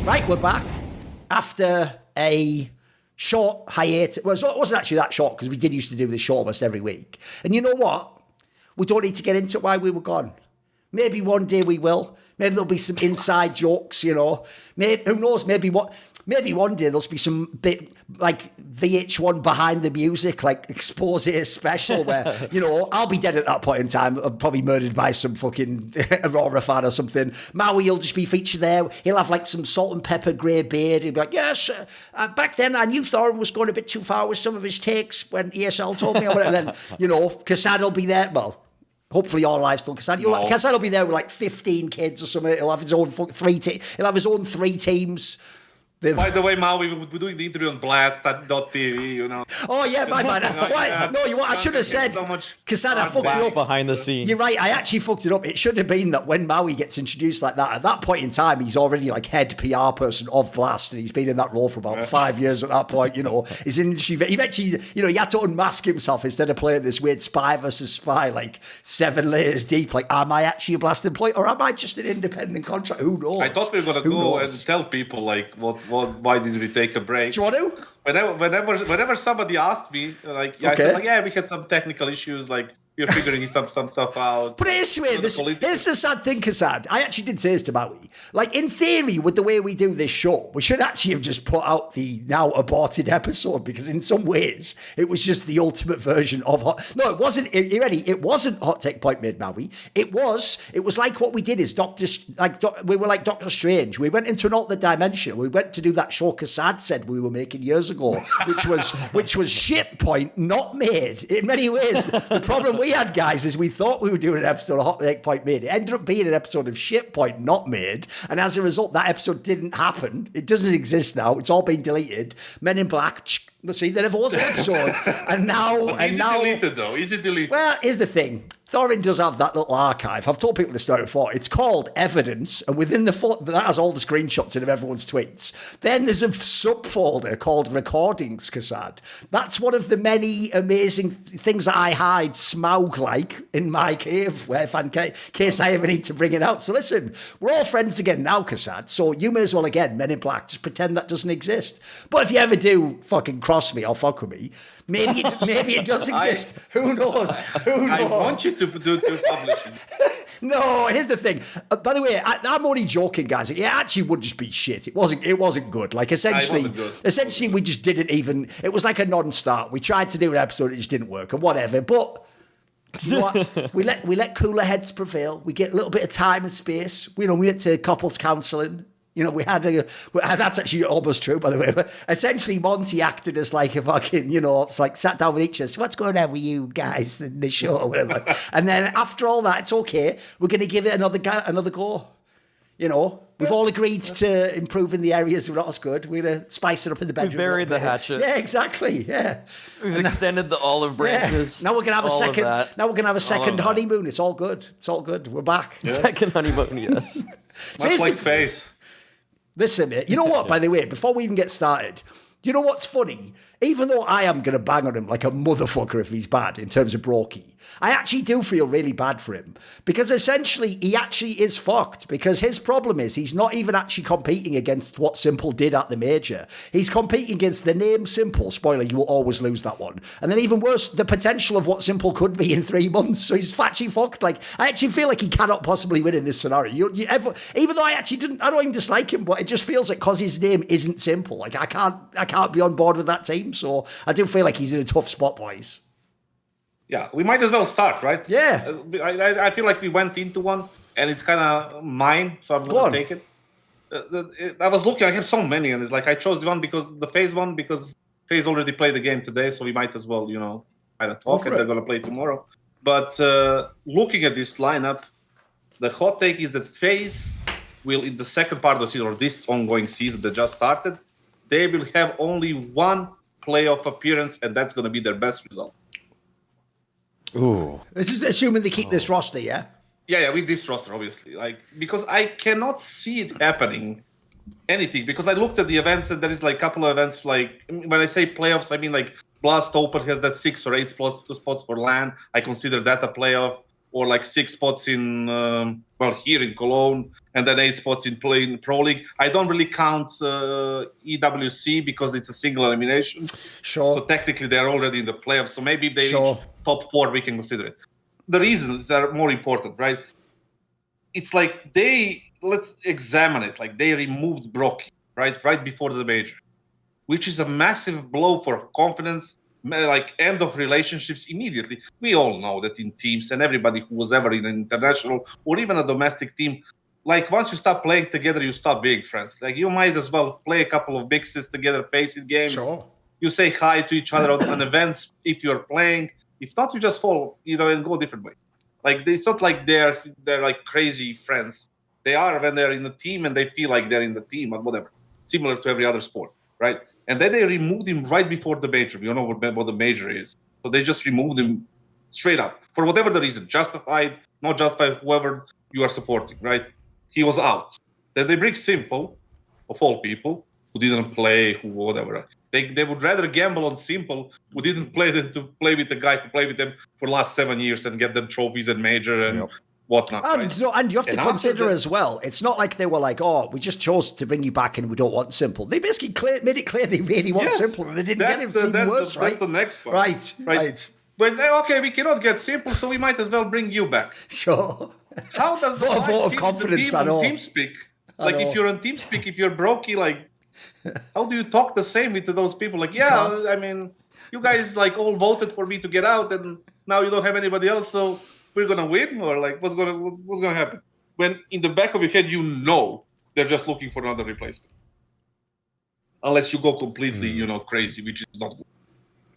Right, we're back after a short hiatus. Well, it wasn't actually that short because we did used to do this show almost every week. And you know what? We don't need to get into why we were gone. Maybe one day we will. Maybe there'll be some inside jokes, you know. Maybe, who knows? Maybe one day there'll be some bit like VH1 behind the music, like expose special where, you know, I'll be dead at that point in time. I'm probably murdered by some fucking Aurora fan or something. Maui will just be featured there. He'll have like some salt and pepper grey beard. He'll be like, yes, back then I knew Thorin was going a bit too far with some of his takes when ESL told me. And then, you know, Kassad will be there. Well, hopefully your live's still Kassad. Kassad will be there with like 15 kids or something. He'll have his own He'll have his own 3 teams. By the way, Mau, we were doing the interview on Blast.tv, you know. Oh, yeah, my bad. I should have said, Kassad, I fucked it up. Behind the scenes. You're right, I actually fucked it up. It should have been that when Maui gets introduced like that, at that point in time, he's already like head PR person of Blast, and he's been in that role for about 5 years at that point, you know. He's in industry. Eventually, you know, he had to unmask himself instead of playing this weird spy versus spy, like 7 layers deep. Like, am I actually a Blast employee, or am I just an independent contractor? Who knows? I thought we were going to go and tell people, like, why did we take a break? Do you want to? Whenever somebody asked me, like, I said, like, yeah, we had some technical issues, like, we're figuring some stuff out. But here's the sad thing, Kassad. I actually did say this to Maui. Like, in theory, with the way we do this show, we should actually have just put out the now aborted episode, because in some ways, it was just the ultimate version of No, it wasn't. You ready? It wasn't Hot Take Point made, Maui. It was like what we did is we were like Doctor Strange. We went into an alternate dimension. We went to do that show Kassad said we were making years ago, which was shit point, not made. In many ways, the problem we had, guys, is we thought we were doing an episode of Hot Take Point made. It ended up being an episode of Shit Point not made, and as a result, that episode didn't happen. It doesn't exist now. It's all been deleted. Men in Black. See, there never was an episode, and now deleted though. Is it deleted? Well, here's the thing. Thorin does have that little archive. I've told people this story before. It's called Evidence, and within that has all the screenshots in of everyone's tweets. Then there's a subfolder called Recordings, Kassad. That's one of the many amazing things that I hide Smaug-like in my cave, in case I ever need to bring it out. So listen, we're all friends again now, Kassad, so you may as well, again, Men in Black, just pretend that doesn't exist. But if you ever do fucking cross me or fuck with me, maybe it does exist. Who knows? I want you to do publishing. No, here's the thing. By the way, I'm only joking, guys. It actually would just be shit. It wasn't good. Like essentially, we just didn't even. It was like a non-start. We tried to do an episode, it just didn't work, and whatever. But you know what? we let cooler heads prevail. We get a little bit of time and space. You know, we went to couples counselling. You know, that's actually almost true, by the way. Essentially, Monty acted as like a fucking, you know, it's like sat down with each other. So what's going on with you guys in the show or whatever? And then after all that, it's okay. We're going to give it another go. You know, we've all agreed to improve in the areas we're not as good. We're going to spice it up in the bedroom. We buried the hatchets. Yeah, exactly. Yeah. We've extended the olive branches. Yeah. Now we're going to have a second. Now we're going to have a second honeymoon. It's all good. We're back. Yeah. Second honeymoon, yes. Much like FaZe. Listen, you know what, by the way, before we even get started, you know what's funny? Even though I am going to bang on him like a motherfucker if he's bad in terms of broky, I actually do feel really bad for him because essentially he actually is fucked because his problem is he's not even actually competing against what Simple did at the major. He's competing against the name Simple. Spoiler, you will always lose that one. And then even worse, the potential of what Simple could be in 3 months. So he's actually fucked. Like, I actually feel like he cannot possibly win in this scenario. Even though I don't even dislike him, but it just feels like because his name isn't Simple. Like, I can't be on board with that team. So I do feel like he's in a tough spot, boys. Yeah, we might as well start, right? Yeah. I feel like we went into one, and it's kind of mine, so I'm going to take it. I was looking, I have so many, and it's like I chose the one because FaZe already played the game today, so we might as well, you know, kind of talk, and they're going to play tomorrow. But looking at this lineup, the hot take is that FaZe will, in the second part of the season, or this ongoing season that just started, they will have only one playoff appearance, and that's going to be their best result. Ooh. This is assuming they keep this roster, yeah? Yeah, with this roster, obviously. Like, because I cannot see it happening, anything, because I looked at the events, and there is like a couple of events, like, when I say playoffs, I mean like Blast Open has that 6 or 8 spots for LAN. I consider that a playoff. or like 6 spots in here in Cologne, and then 8 spots in Pro League. I don't really count EWC because it's a single elimination. Sure. So technically they're already in the playoffs. So maybe if they reach top 4, we can consider it. The reasons are more important, right? It's like let's examine it. Like they removed broky, right before the major, which is a massive blow for confidence, like end of relationships immediately. We all know that in teams, and everybody who was ever in an international or even a domestic team, like once you stop playing together, you stop being friends. Like you might as well play a couple of big sis together, FaZe games. Sure. You say hi to each other on events if you're playing. If not, you just fall, and go a different way. Like it's not like they're like crazy friends. They are when they're in the team and they feel like they're in the team or whatever. Similar to every other sport, right? And then they removed him right before the major. We don't know what the major is. So they just removed him straight up for whatever the reason, justified, not justified, whoever you are supporting, right? He was out. Then they bring Simple, of all people, who didn't play, who whatever. They would rather gamble on Simple, who didn't play, than to play with the guy who played with them for the last 7 years and get them trophies and major and whatnot. And, right? and you have to consider as well, it's not like they were like, oh, we just chose to bring you back and we don't want Simple. They basically made it clear they really want Simple and they didn't get him. It's even worse, right? That's the next one. Right. But okay, we cannot get Simple, so we might as well bring you back. Sure. How does the vote of confidence on TeamSpeak? Like if you're on TeamSpeak, if you're broky, like how do you talk the same with those people? Like, I mean, you guys like all voted for me to get out, and now you don't have anybody else, so we're gonna win, or like what's gonna happen? When in the back of your head, they're just looking for another replacement, unless you go completely, crazy, which is not good,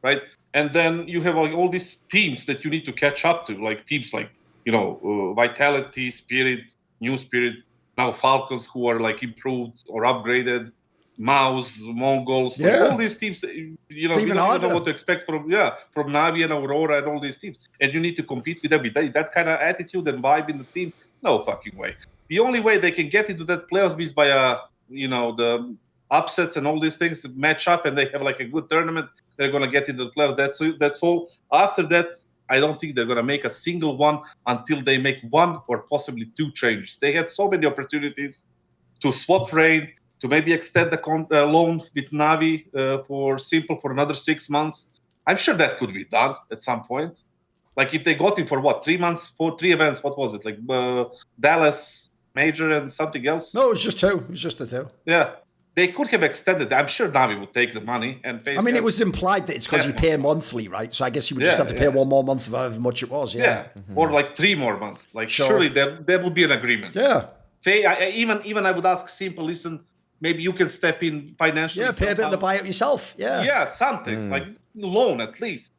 right? And then you have like all these teams that you need to catch up to, like teams like Vitality, Spirit, New Spirit, now Falcons, who are like improved or upgraded. MOUZ, Mongols, like all these teams, we don't know what to expect from Navi and Aurora and all these teams. And you need to compete with them with that kind of attitude and vibe in the team. No fucking way. The only way they can get into that playoffs is by the upsets and all these things match up and they have like a good tournament. They're gonna get into the playoffs. That's all. After that, I don't think they're gonna make a single one until they make one or possibly 2 changes. They had so many opportunities to swap Rain, to maybe extend the loan with Navi for Simple for another 6 months. I'm sure that could be done at some point. Like if they got him for 3 months, for 3 events, what was it? Like Dallas Major and something else? No, it was just 2. It was just the 2. Yeah. They could have extended. I'm sure Navi would take the money. And it was implied that it's because you pay monthly, right? So I guess you would just have to pay 1 more month of however much it was. Yeah. Or like 3 more months. Like surely there would be an agreement. Yeah. Even I would ask Simple, listen, maybe you can step in financially. Yeah, pay a bit of the buyout yourself. Yeah. Yeah, something like loan at least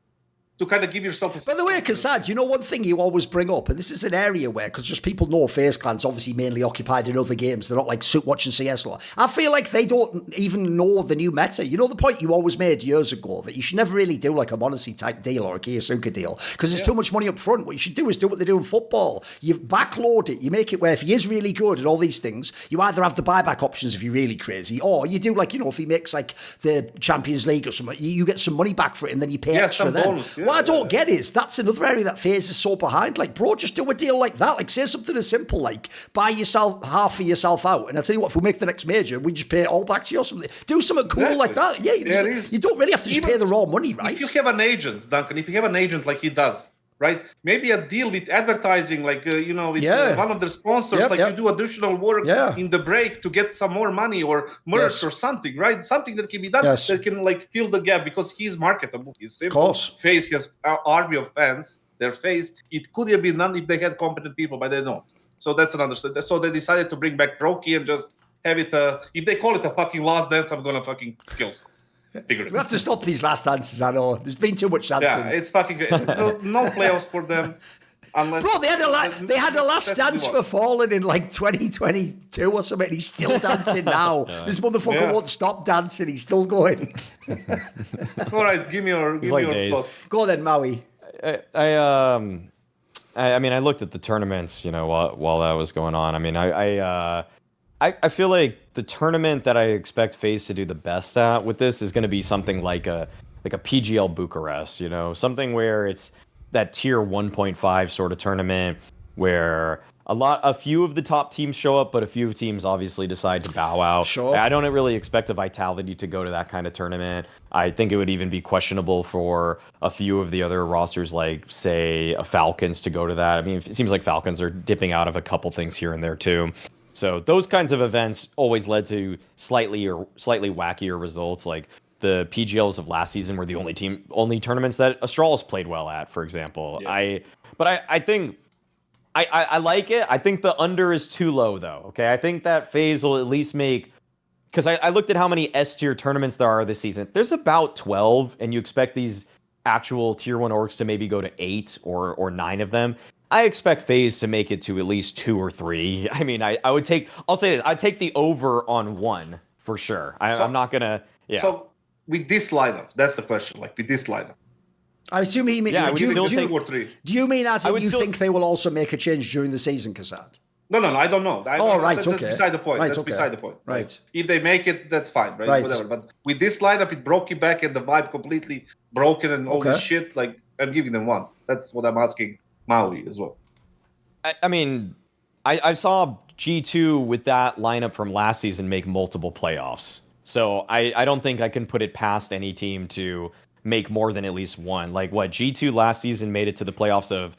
to kind of give yourself. By the way, Kassad, one thing you always bring up, and this is an area where, because just people know FaZe Clan's obviously mainly occupied in other games. They're not like watching CS a lot. I feel like they don't even know the new meta. You know the point you always made years ago that you should never really do like a Monacy type deal or a Kiyosuke deal because there's too much money up front. What you should do is do what they do in football. You backload it. You make it where if he is really good and all these things, you either have the buyback options if you're really crazy, or you do like, if he makes like the Champions League or something, you get some money back for it and then you pay extra then. What I don't get is that's another area that FaZe is so behind. Like, bro, just do a deal like that. Like, say something as simple like buy yourself half of yourself out, and I'll tell you what, if we make the next major, we just pay it all back to you or something. Do something cool like that. Yeah, you don't really have to just pay the raw money, right? If you have an agent, Duncan, if you have an agent like he does, right? Maybe a deal with advertising, like, with one of the sponsors, you do additional work in the break to get some more money or merch or something, right? Something that can be done that can like fill the gap because he's marketable. He's simple. Of course. FaZe has an army of fans. Their FaZe. It could have been done if they had competent people, but they don't. So that's another story. So they decided to bring back broky and just have it, if they call it a fucking last dance, I'm going to fucking kill some. We have to stop these last dances, I know. There's been too much dancing. Yeah, it's fucking great. So no playoffs for them. Unless bro, they had a last dance for Fallen in like 2022 or something, and he's still dancing now. This motherfucker won't stop dancing. He's still going. All right, give me your thoughts. Go then, Maui. I mean, I looked at the tournaments, while that was going on. I mean, I feel like the tournament that I expect FaZe to do the best at with this is going to be something like a PGL Bucharest, something where it's that tier 1.5 sort of tournament where a few of the top teams show up, but a few teams obviously decide to bow out. Sure. I don't really expect a Vitality to go to that kind of tournament. I think it would even be questionable for a few of the other rosters, like, say, a Falcons to go to that. I mean, it seems like Falcons are dipping out of a couple things here and there, too. So those kinds of events always led to slightly wackier results. Like, the PGLs of last season were the only tournaments that Astralis played well at, for example. Yeah. I think... I like it. I think the under is too low, though. Okay, I think that FaZe will at least make... Because I looked at how many S-tier tournaments there are this season. There's about 12, and you expect these actual Tier 1 orgs to maybe go to 8 or 9 of them. I expect FaZe to make it to at least 2 or 3. I mean, I'll say this. I'd take the over on 1, for sure. I'm not going to... Yeah. So, with this lineup, that's the question. Like, with this lineup. I assume he means... Yeah, do you mean as in you think they will also make a change during the season, Kassad? No, I don't know. That's beside the point. That's beside the point. Right. If they make it, that's fine, right? Right. Whatever. But with this lineup, with broky back and the vibe completely broken and all this shit, like, I'm giving them 1. That's what I'm asking Maui as well. I mean, I saw G2 with that lineup from last season make multiple playoffs. So I don't think I can put it past any team to make more than at least 1. Like, what, G2 last season made it to the playoffs of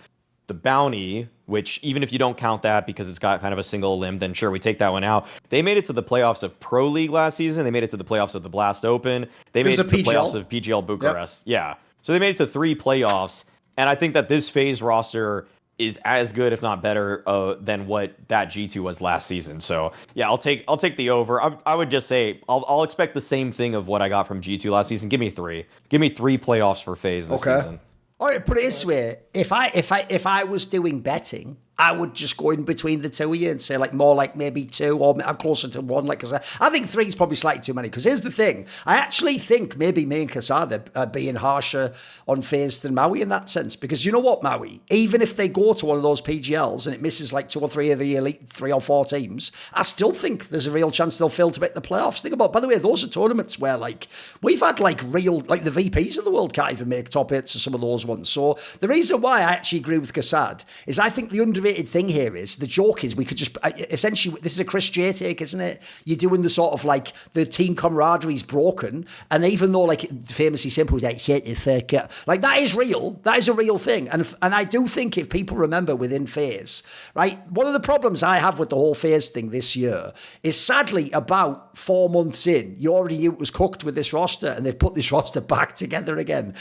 the Bounty, which even if you don't count that because it's got kind of a single limb, then sure, we take that one out. They made it to the playoffs of Pro League last season. They made it to the playoffs of the Blast Open. They made it to the playoffs of PGL Bucharest. Yep. Yeah. So they made it to 3 playoffs. And I think that this FaZe roster is as good, if not better, than what that G2 was last season. So yeah, I'll take the over. I would just say I'll expect the same thing of what I got from G2 last season. Give me 3. Give me 3 playoffs for FaZe this season. All right, put it this way: if I was doing betting, I would just go in between the two of you and say more like maybe 2 or I'm closer to 1. Like, cause I think 3 is probably slightly too many. Because here's the thing: I actually think maybe me and Kassad are being harsher on FaZe than Maui in that sense. Because you know what, Maui? Even if they go to one of those PGLs and it misses like 2 or 3 of the elite 3 or 4 teams, I still think there's a real chance they'll fail to make the playoffs. Think about, by the way, those are tournaments where we've had real the VPs of the world can't even make top 8s of some of those ones. So the reason why I actually agree with Kassad is I think the underrated thing here is, the joke is we could just essentially, this is a Chris J take, isn't it? You're doing the sort of the team camaraderie's broken, and even though famously Simple was like shit, that is real. That is a real thing, and I do think if people remember within FaZe, right, one of the problems I have with the whole FaZe thing this year is sadly about 4 months in, you already knew it was cooked with this roster, and they've put this roster back together again.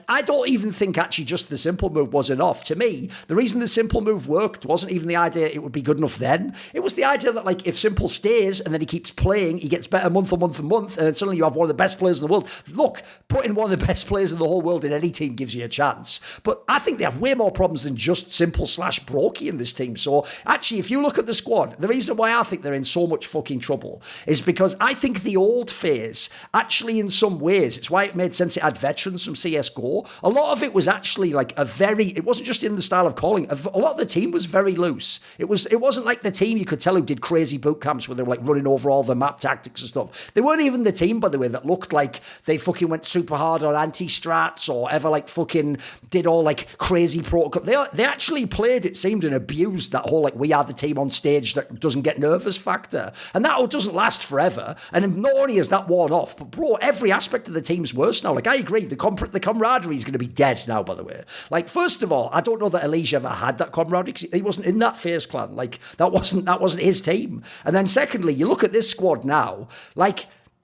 I don't even think actually just the Simple move was enough. To me, the reason the Simple move worked wasn't even the idea it would be good enough then. It was the idea that if Simple stays and then he keeps playing, he gets better month on month and month, and then suddenly you have one of the best players in the world. Look, putting one of the best players in the whole world in any team gives you a chance. But I think they have way more problems than just Simple / broky in this team. So actually, if you look at the squad, the reason why I think they're in so much fucking trouble is because I think the old FaZe, actually in some ways, it's why it made sense it had veterans from CSGO. A lot of it was actually it wasn't just in the style of calling. A lot of the team was very loose. It wasn't like the team you could tell who did crazy boot camps where they were running over all the map tactics and stuff. They weren't even the team, by the way, that looked like they fucking went super hard on anti-strats or ever fucking did all crazy protocol. They actually played, it seemed, and abused that whole we are the team on stage that doesn't get nervous factor. And that doesn't last forever. And not only is that worn off, but bro, every aspect of the team's worse now. I agree, the camaraderie is going to be dead now, by the way. First of all, I don't know that Elijah ever had that camaraderie because he wasn't in that FaZe Clan. That wasn't his team. And then secondly, you look at this squad now,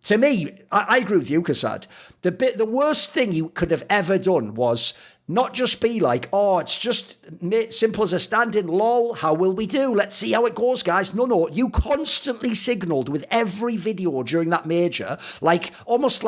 to me, I agree with you, Kassad. The worst thing you could have ever done was not just be it's just simple as a stand-in, lol, how will we do? Let's see how it goes, guys. No, you constantly signalled with every video during that major, almost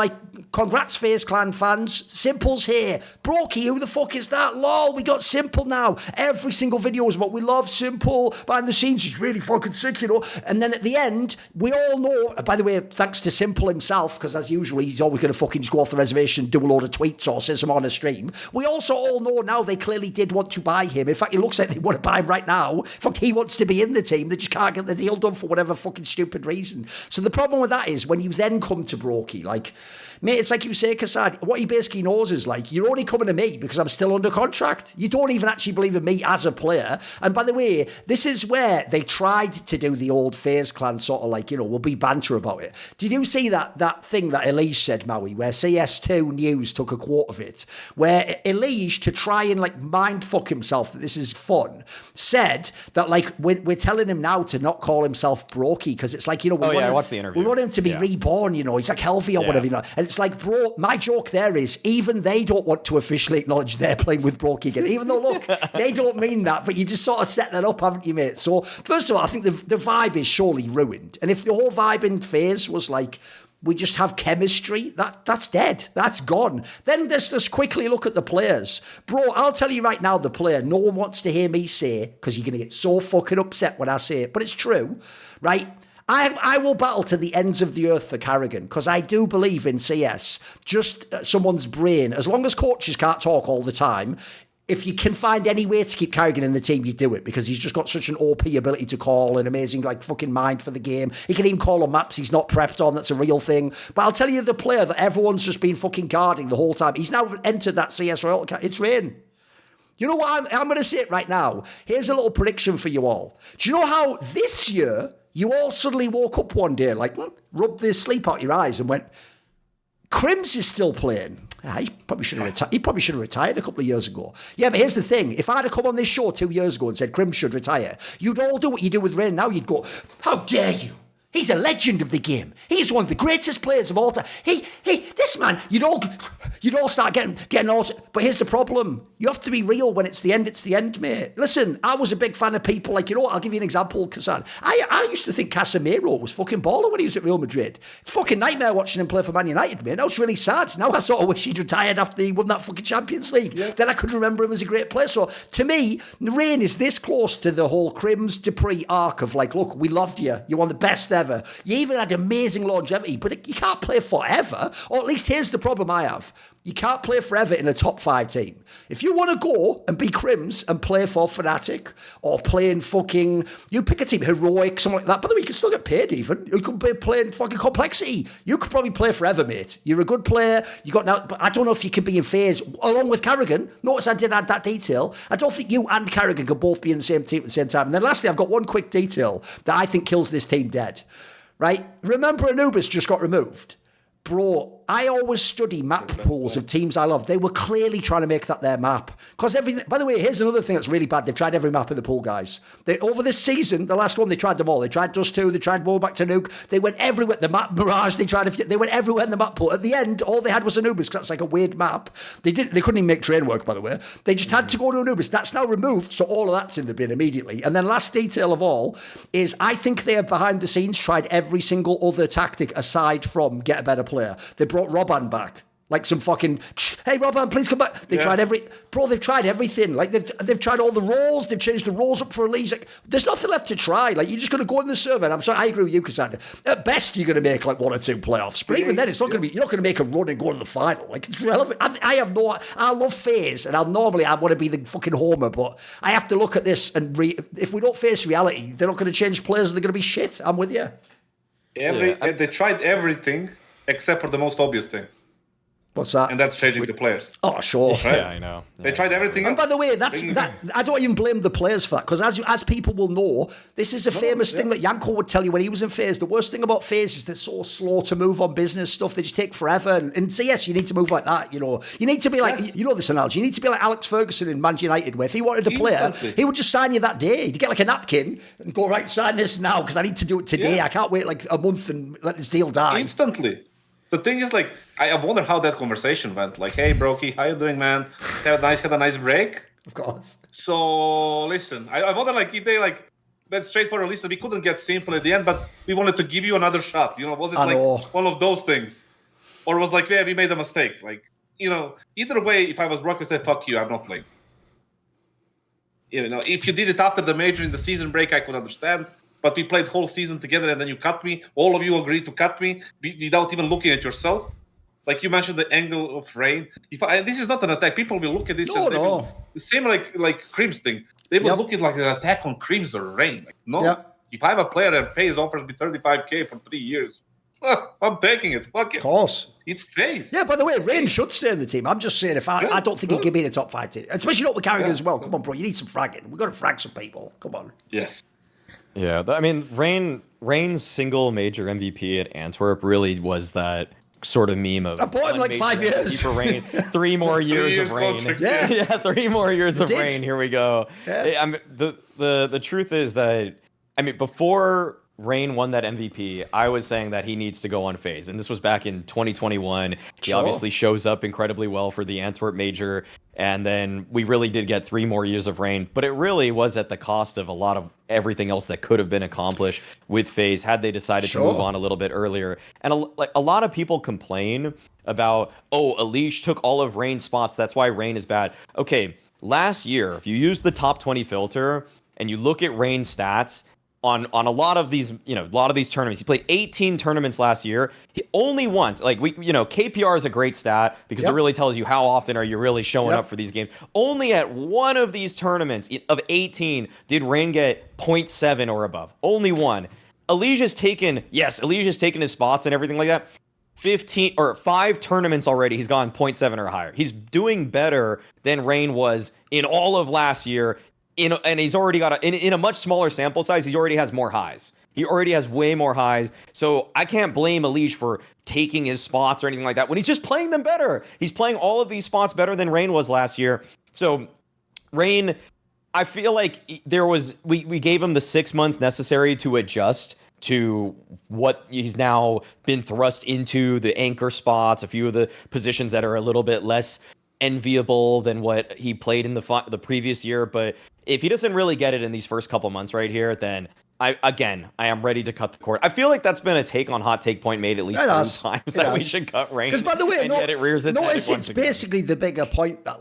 congrats FaZe Clan fans, Simple's here. Broky, who the fuck is that? Lol, we got Simple now. Every single video was about, we love Simple, behind the scenes, he's really fucking sick, And then at the end, we all know, by the way, thanks to Simple himself, because as usual, he's always going to fucking just go off the reservation, do a load of tweets or say some on a stream. We also all know now they clearly did want to buy him. In fact, it looks like they want to buy him right now. In fact, he wants to be in the team. They just can't get the deal done for whatever fucking stupid reason. So the problem with that is when you then come to broky, like, mate, it's like you say, Kassad, what he basically knows is, like, you're only coming to me because I'm still under contract. You don't even actually believe in me as a player. And by the way, this is where they tried to do the old FaZe Clan sort of like, we'll be banter about it. Did you see that thing that Elige said, Maui, where CS2 News took a quote of it, where Elige, to try and like mind fuck himself that this is fun, said that like we're telling him now to not call himself broky because it's like, I watched the interview. We want him to be reborn, he's like healthy or whatever, And it's like, bro, my joke there is even they don't want to officially acknowledge they're playing with broky again, even though, look, they don't mean that, but you just sort of set that up, haven't you, mate? So first of all, I think the vibe is surely ruined. And if the whole vibe in FaZe was like, we just have chemistry, that's dead. That's gone. Then let's just quickly look at the players. Bro, I'll tell you right now, the player, no one wants to hear me say, because you're going to get so fucking upset when I say it, but it's true, right? I will battle to the ends of the earth for Carrigan, because I do believe in CS, just someone's brain, as long as coaches can't talk all the time, if you can find any way to keep Carrigan in the team, you do it, because he's just got such an OP ability to call, an amazing like fucking mind for the game. He can even call on maps he's not prepped on. That's a real thing. But I'll tell you, the player that everyone's just been fucking guarding the whole time, he's now entered that CS Royal. It's Rain. You know what? I'm going to say it right now. Here's a little prediction for you all. Do you know how this year you all suddenly woke up one day, like rubbed the sleep out your eyes and went, Crims is still playing. He probably should have retired a couple of years ago. Yeah, but here's the thing. If I'd have come on this show 2 years ago and said Crims should retire, you'd all do what you do with Rain now. You'd go, how dare you? He's a legend of the game. He's one of the greatest players of all time. This man, you'd all start getting all. But here's the problem. You have to be real when it's the end, mate. Listen, I was a big fan of people like, I'll give you an example, Kassad. I used to think Casemiro was fucking baller when he was at Real Madrid. It's a fucking nightmare watching him play for Man United, mate. That was really sad. Now I sort of wish he'd retired after he won that fucking Champions League. Yeah. Then I could remember him as a great player. So to me, Rain is this close to the whole Crims Dupree arc of like, look, we loved you. You're one of the best ever. You even had amazing longevity, but you can't play forever. Or at least here's the problem I have. You can't play forever in a top 5 team. If you want to go and be Crims and play for Fnatic or playing fucking, you pick a team, Heroic, something like that. By the way, you can still get paid even. You could be playing fucking Complexity. You could probably play forever, mate. You're a good player. You got now, but I don't know if you can be in FaZe along with Carrigan. Notice I did add that detail. I don't think you and Carrigan could both be in the same team at the same time. And then lastly, I've got one quick detail that I think kills this team dead. Right? Remember Anubis just got removed? Bro, I always study map pools of teams I love. They were clearly trying to make that their map. Because everything, by the way, here's another thing that's really bad. They've tried every map in the pool, guys. Over this season, the last one, they tried them all. They tried Dust 2, they tried War Back to Nuke. They went everywhere. The map Mirage, they went everywhere in the map pool. At the end, all they had was Anubis, because that's like a weird map. They couldn't even make train work, by the way. They just had to go to Anubis. That's now removed, so all of that's in the bin immediately. And then last detail of all is I think they have behind the scenes tried every single other tactic aside from get a better player. They brought Robban back. Like some fucking, hey Robban, please come back. They've tried everything. Like they've tried all the roles. They've changed the roles up for release. Like, there's nothing left to try. Like you're just going to go in the server. And I'm sorry, I agree with you, Kassad. At best, you're going to make like 1 or 2 playoffs. But even then, it's not going to be. You're not going to make a run and go to the final. Like it's relevant. I love FaZe, and I want to be the fucking homer, but I have to look at this and if we don't face reality, they're not going to change players. And they're going to be shit. I'm with you. They tried everything except for the most obvious thing. What's that? And that's changing the players. Oh, sure. Right? Yeah, I know. Yeah. They tried everything. And by the way, I don't even blame the players for that, because as people will know, this is a famous thing that Janko would tell you when he was in FaZe. The worst thing about FaZe is they're so slow to move on business stuff. They just take forever. And in CS, you need to move like that. You need to be like, you know this analogy. You need to be like Alex Ferguson in Man United, where if he wanted a player, he would just sign you that day. He'd get like a napkin and go, right, sign this now because I need to do it today. I can't wait like a month and let this deal die. Instantly. The thing is, like, I wonder how that conversation went. Like, hey, broky, how you doing, man? Had a nice break? Of course. So, listen, I wonder, like, if they, like, went straight for a list, we couldn't get simple at the end, but we wanted to give you another shot. Was it, one of those things? Or was like, yeah, we made a mistake? Like, either way, if I was broky, I'd say, fuck you, I'm not playing. If you did it after the major in the season break, I could understand. But we played whole season together and then you cut me. All of you agreed to cut me without even looking at yourself. like you mentioned, the angle of Rain. This is not an attack. People will look at this and No. the same like Cream's thing. They will look at like an attack on Cream's or Rain. Like, no. Yep. If I have a player and FaZe offers me 35k for 3 years, I'm taking it. Fuck it. Of course. It's FaZe. Yeah, by the way, Rain should stay in the team. I'm just saying, I don't think he can be in a top 5 team. Especially not with Carrigan as well. Come on, bro. You need some fragging. We've got to frag some people. Come on. Yes. Yeah, I mean, Rain's single major MVP at Antwerp really was that sort of meme of. I bought him like 5 years. For Rain, 3 more years of Rain. Yeah, 3 more years of Rain. Here we go. Yeah. I mean, the truth is that, I mean, before Rain won that MVP, I was saying that he needs to go on FaZe, and this was back in 2021. He obviously shows up incredibly well for the Antwerp Major, and then we really did get 3 more years of Rain, but it really was at the cost of a lot of everything else that could have been accomplished with FaZe had they decided to move on a little bit earlier. And a lot of people complain about, oh, Elish took all of Rain's spots, that's why Rain is bad. Okay, last year, if you use the top 20 filter and you look at Rain's stats, on a lot of these, tournaments. He played 18 tournaments last year. He only once, KPR is a great stat because it really tells you how often are you really showing up for these games. Only at one of these tournaments of 18 did Rain get 0.7 or above. Only one. Elijah's taken his spots and everything like that. 5 tournaments already, he's gone 0.7 or higher. He's doing better than Rain was in all of last year. And he's already got in a much smaller sample size, he already has more highs. He already has way more highs. So I can't blame Elish for taking his spots or anything like that when he's just playing them better. He's playing all of these spots better than Rain was last year. So Rain, I feel like we gave him the 6 months necessary to adjust to what he's now been thrust into, the anchor spots, a few of the positions that are a little bit less enviable than what he played in the previous year. But if he doesn't really get it in these first couple months right here, then I am ready to cut the cord. I feel like that's been a take on Hot Take Point made at least 3 times that we should cut Rain. Because by the way, yet it rears its notice head it's basically the bigger point that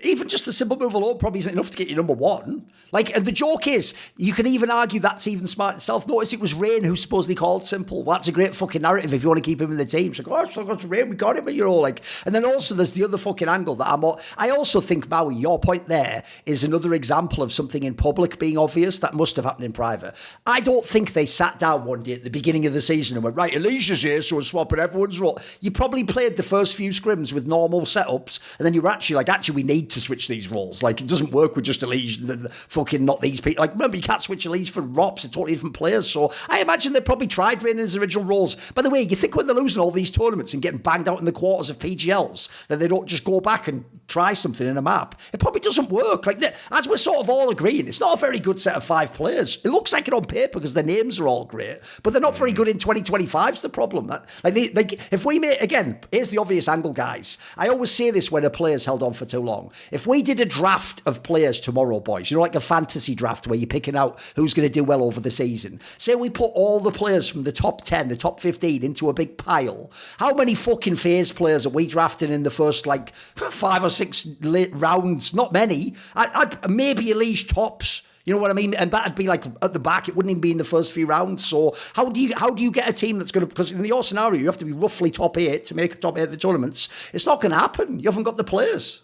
even just the simple move alone probably isn't enough to get you number 1. And the joke is, you can even argue that's even smart itself. Notice it was Rain who supposedly called Simple. Well, that's a great fucking narrative if you want to keep him in the team. It's like, oh, it's Rain, we got him, and then also there's the other fucking angle that I also think, Maui, your point there is another example of something in public being obvious that must have happened in private. I don't think they sat down one day at the beginning of the season and went, right, Alicia's here, so we're swapping everyone's role. You probably played the first few scrims with normal setups, and then you were actually we need to switch these roles. It doesn't work with just Alicia and fucking not these people. Remember, you can't switch Alicia for Rops, they're totally different players. So I imagine they probably tried Rain in his original roles. By the way, you think when they're losing all these tournaments and getting banged out in the quarters of PGLs, that they don't just go back and try something in a map? It probably doesn't work. As we're sort of all agreeing, it's not a very good set of 5 players. It looks like it on paper because their names are all great, but they're not very good in 2025's the problem. If we make, again, here's the obvious angle, guys. I always say this when a player's held on for too long. If we did a draft of players tomorrow, boys, like a fantasy draft where you're picking out who's going to do well over the season, say we put all the players from the top 10, the top 15 into a big pile, how many fucking FaZe players are we drafting in the first 5 or 6 rounds? Not many. I'd maybe Elish tops. You know what I mean? And that'd be at the back. It wouldn't even be in the first few rounds. So how do you get a team that's going to? Because in your scenario, you have to be roughly top 8 to make a top 8 of the tournaments. It's not going to happen. You haven't got the players.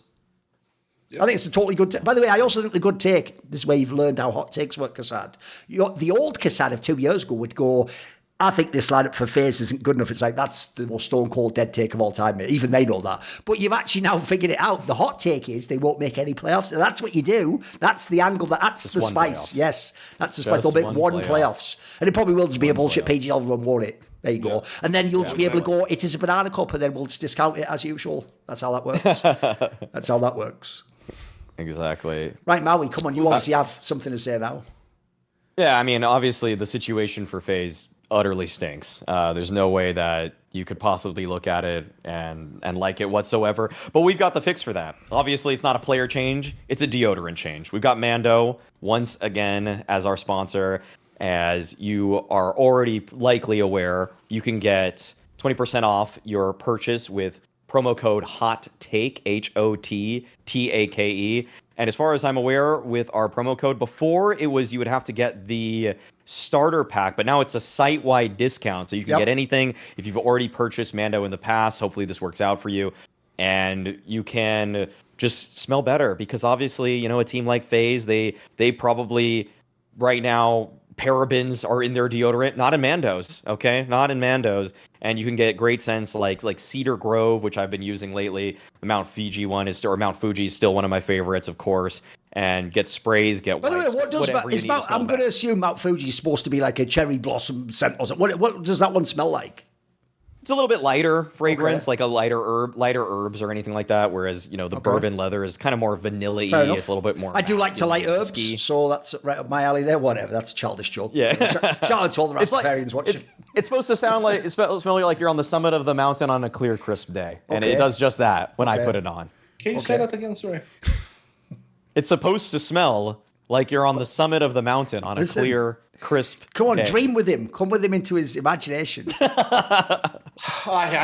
Yep. I think it's a totally good. By the way, I also think the good take. This is where you've learned how hot takes work, Kassad. The old Kassad of 2 years ago would go, I think this lineup for FaZe isn't good enough. It's that's the most stone cold dead take of all time. Even they know that. But you've actually now figured it out. The hot take is they won't make any playoffs. And that's what you do. That's the angle. That's the spice. Playoff. Yes, that's the spice. They'll make one playoffs. And it probably will just be a bullshit PGL run, won't it? There you go. And then you'll just be able to go, it is a banana cup, and then we'll just discount it as usual. That's how that works. That's how that works. Exactly. Right, Maui, come on. You obviously have something to say now. Yeah, I mean, obviously the situation for FaZe utterly stinks. There's no way that you could possibly look at it and like it whatsoever. But we've got the fix for that. Obviously, it's not a player change. It's a deodorant change. We've got Mando once again as our sponsor. As you are already likely aware, you can get 20% off your purchase with promo code HOTTAKE, HOTTAKE. And as far as I'm aware, with our promo code, before it was you would have to get the starter pack, but now it's a site-wide discount, so you can get anything if you've already purchased Mando in the past. Hopefully this works out for you, and you can just smell better, because obviously, you know, a team like FaZe, they probably right now parabens are in their deodorant, not in Mando's, okay? Not in Mando's. And you can get great scents like Cedar Grove, which I've been using lately. The Mount Fuji one is still, or Mount Fuji is still one of my favorites, of course. And get sprays, get By the way, what does I'm going to assume Mount Fuji is supposed to be like a cherry blossom scent or something. What does that one smell like? It's a little bit lighter fragrance, like a lighter herbs or anything like that. Whereas, you know, the bourbon leather is kind of more vanilla-y. It's a little bit more. I do like to light herbs, so that's right up my alley there. Whatever, that's a childish joke. Yeah. Shout out to all the Rastafarians watching. It's supposed to sound like smell like you're on the summit of the mountain on a clear, crisp day, and it does just that when I put it on. Can you say that again? Sorry. It's supposed to smell like you're on the summit of the mountain on a clear, crisp Come on, day. dream with him. Come with him into his imagination. I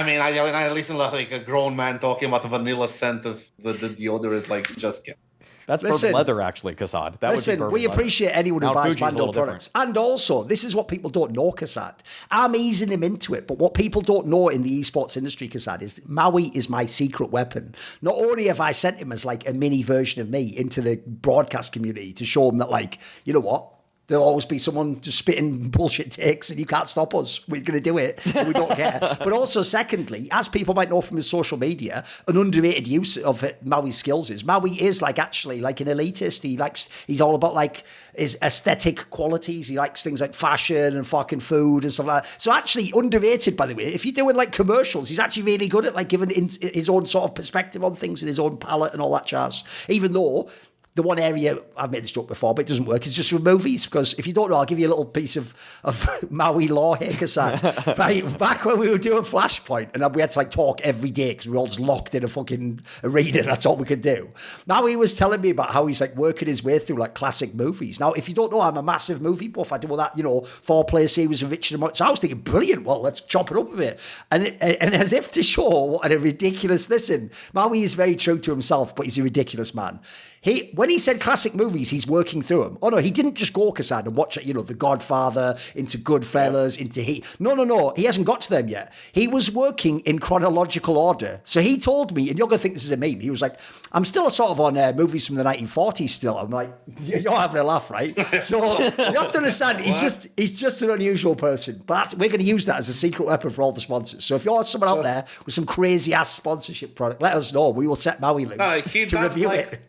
mean, I listen to like a grown man talking about the vanilla scent of the deodorant, like just get. That's bourbon leather, actually, Kassad. Listen, we appreciate anyone who buys Mando products. And also, this is what people don't know, Kassad. I'm easing him into it, but what people don't know in the esports industry, Kassad, is Maui is my secret weapon. Not only have I sent him as like a mini version of me into the broadcast community to show him that, like, you know what? There'll always be someone just spitting bullshit takes and you can't stop us. We're going to do it. And we don't care. But also, secondly, as people might know from his social media, an underrated use of Maui's skills is Maui is like actually like an elitist. He's all about like his aesthetic qualities. He likes things like fashion and fucking food and stuff like that. So actually underrated, by the way. If you're doing like commercials, he's actually really good at like giving his own sort of perspective on things and his own palette and all that jazz. Even though the one area, I've made this joke before, but it doesn't work, is just with movies. Because if you don't know, I'll give you a little piece of Maui law here, Kassad. Right, back when we were doing Flashpoint, and we had to like talk every day because we were all just locked in a fucking arena. That's all we could do. Maui was telling me about how he's like working his way through like classic movies. Now, if you don't know, I'm a massive movie buff. I do all that, you know, 4-player series of Richard and Morgster. So I was thinking, brilliant. Well, let's chop it up a bit. And as if to show what a ridiculous, listen, Maui is very true to himself, but he's a ridiculous man. When he said classic movies, he's working through them. Oh no, he didn't just go, Kassad, and watch, you know, The Godfather, into Goodfellas, into Heat. No, he hasn't got to them yet. He was working in chronological order. So he told me, and you're going to think this is a meme, he was like, I'm still sort of on movies from the 1940s still. I'm like, you're having a laugh, right? So you have to understand, he's just an unusual person. But we're going to use that as a secret weapon for all the sponsors. So if you're someone out there with some crazy ass sponsorship product, let us know. We will set Maui links to review it.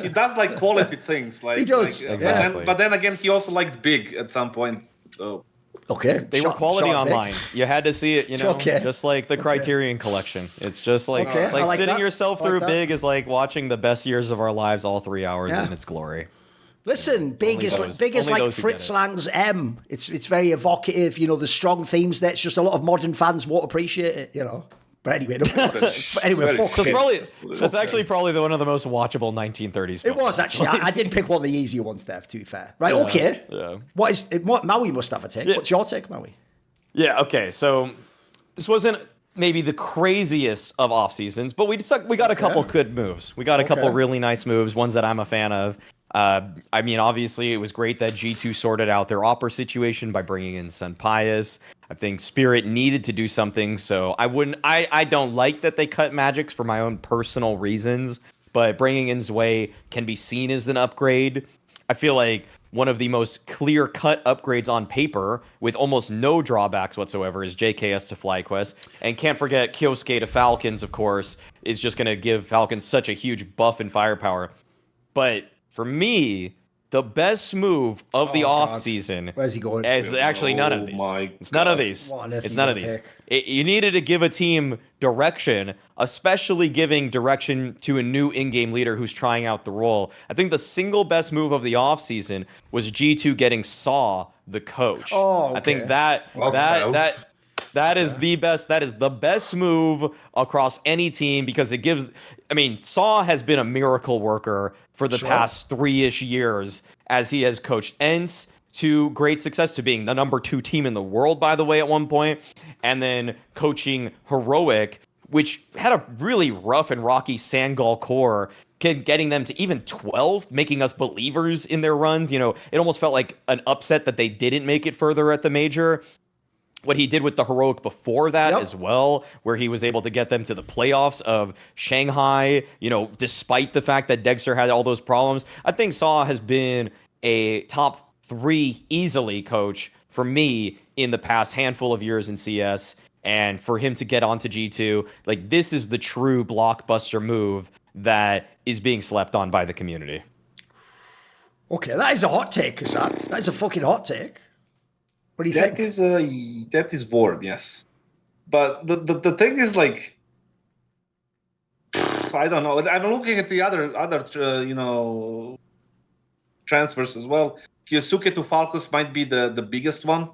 He does like quality things, like he does. Like, exactly. But then again, he also liked big at some point. So. Okay, they were quality online. You had to see it, you know, just like the Criterion Collection. It's just like like sitting yourself through Big is like watching the best years of our lives, all 3 hours in its glory. Listen, Big is like Fritz Lang's M. It's very evocative. You know, the strong themes there. It's just a lot of modern fans won't appreciate it. You know. But anyway, that's actually probably one of the most watchable 1930s films. It was actually. I did pick one of the easier ones there, to be fair. Right, okay. Yeah. What Maui must have a take. Yeah. What's your take, Maui? Yeah, okay. So this wasn't maybe the craziest of off seasons, but we got a couple good moves. We got a couple really nice moves, ones that I'm a fan of. I mean, obviously, it was great that G2 sorted out their Opera situation by bringing in Senpaius. I think Spirit needed to do something, so I don't like that they cut Magics for my own personal reasons, but bringing in Zwei can be seen as an upgrade. I feel like one of the most clear-cut upgrades on paper, with almost no drawbacks whatsoever, is JKS to FlyQuest. And can't forget Kyosuke to Falcons, of course, is just going to give Falcons such a huge buff and firepower. But for me, the best move of the offseason Where's he going? is actually none of these. It's none of these. It's none of these. You needed to give a team direction, especially giving direction to a new in-game leader who's trying out the role. I think the single best move of the offseason was G2 getting Saw, the coach. Oh, okay. I think that is the best. That is the best move across any team, because it gives. I mean, Saw has been a miracle worker for the past 3-ish years as he has coached ENCE to great success, to being the number 2 team in the world, by the way, at one point, and then coaching Heroic, which had a really rough and rocky Sangol core getting them to even 12th, making us believers in their runs. You know, it almost felt like an upset that they didn't make it further at the major. What he did with the heroic before that as well, where he was able to get them to the playoffs of Shanghai, you know, despite the fact that Dexter had all those problems. I think Saw has been a top 3 easily coach for me in the past handful of years in CS. And for him to get onto G2, like, this is the true blockbuster move that is being slept on by the community. Okay, that is a hot take, kassad. That is a fucking hot take. What do you think? That is warm, yes. But the thing is, like, I don't know. I'm looking at the other you know, transfers as well. Kyosuke to Falcons might be the biggest one,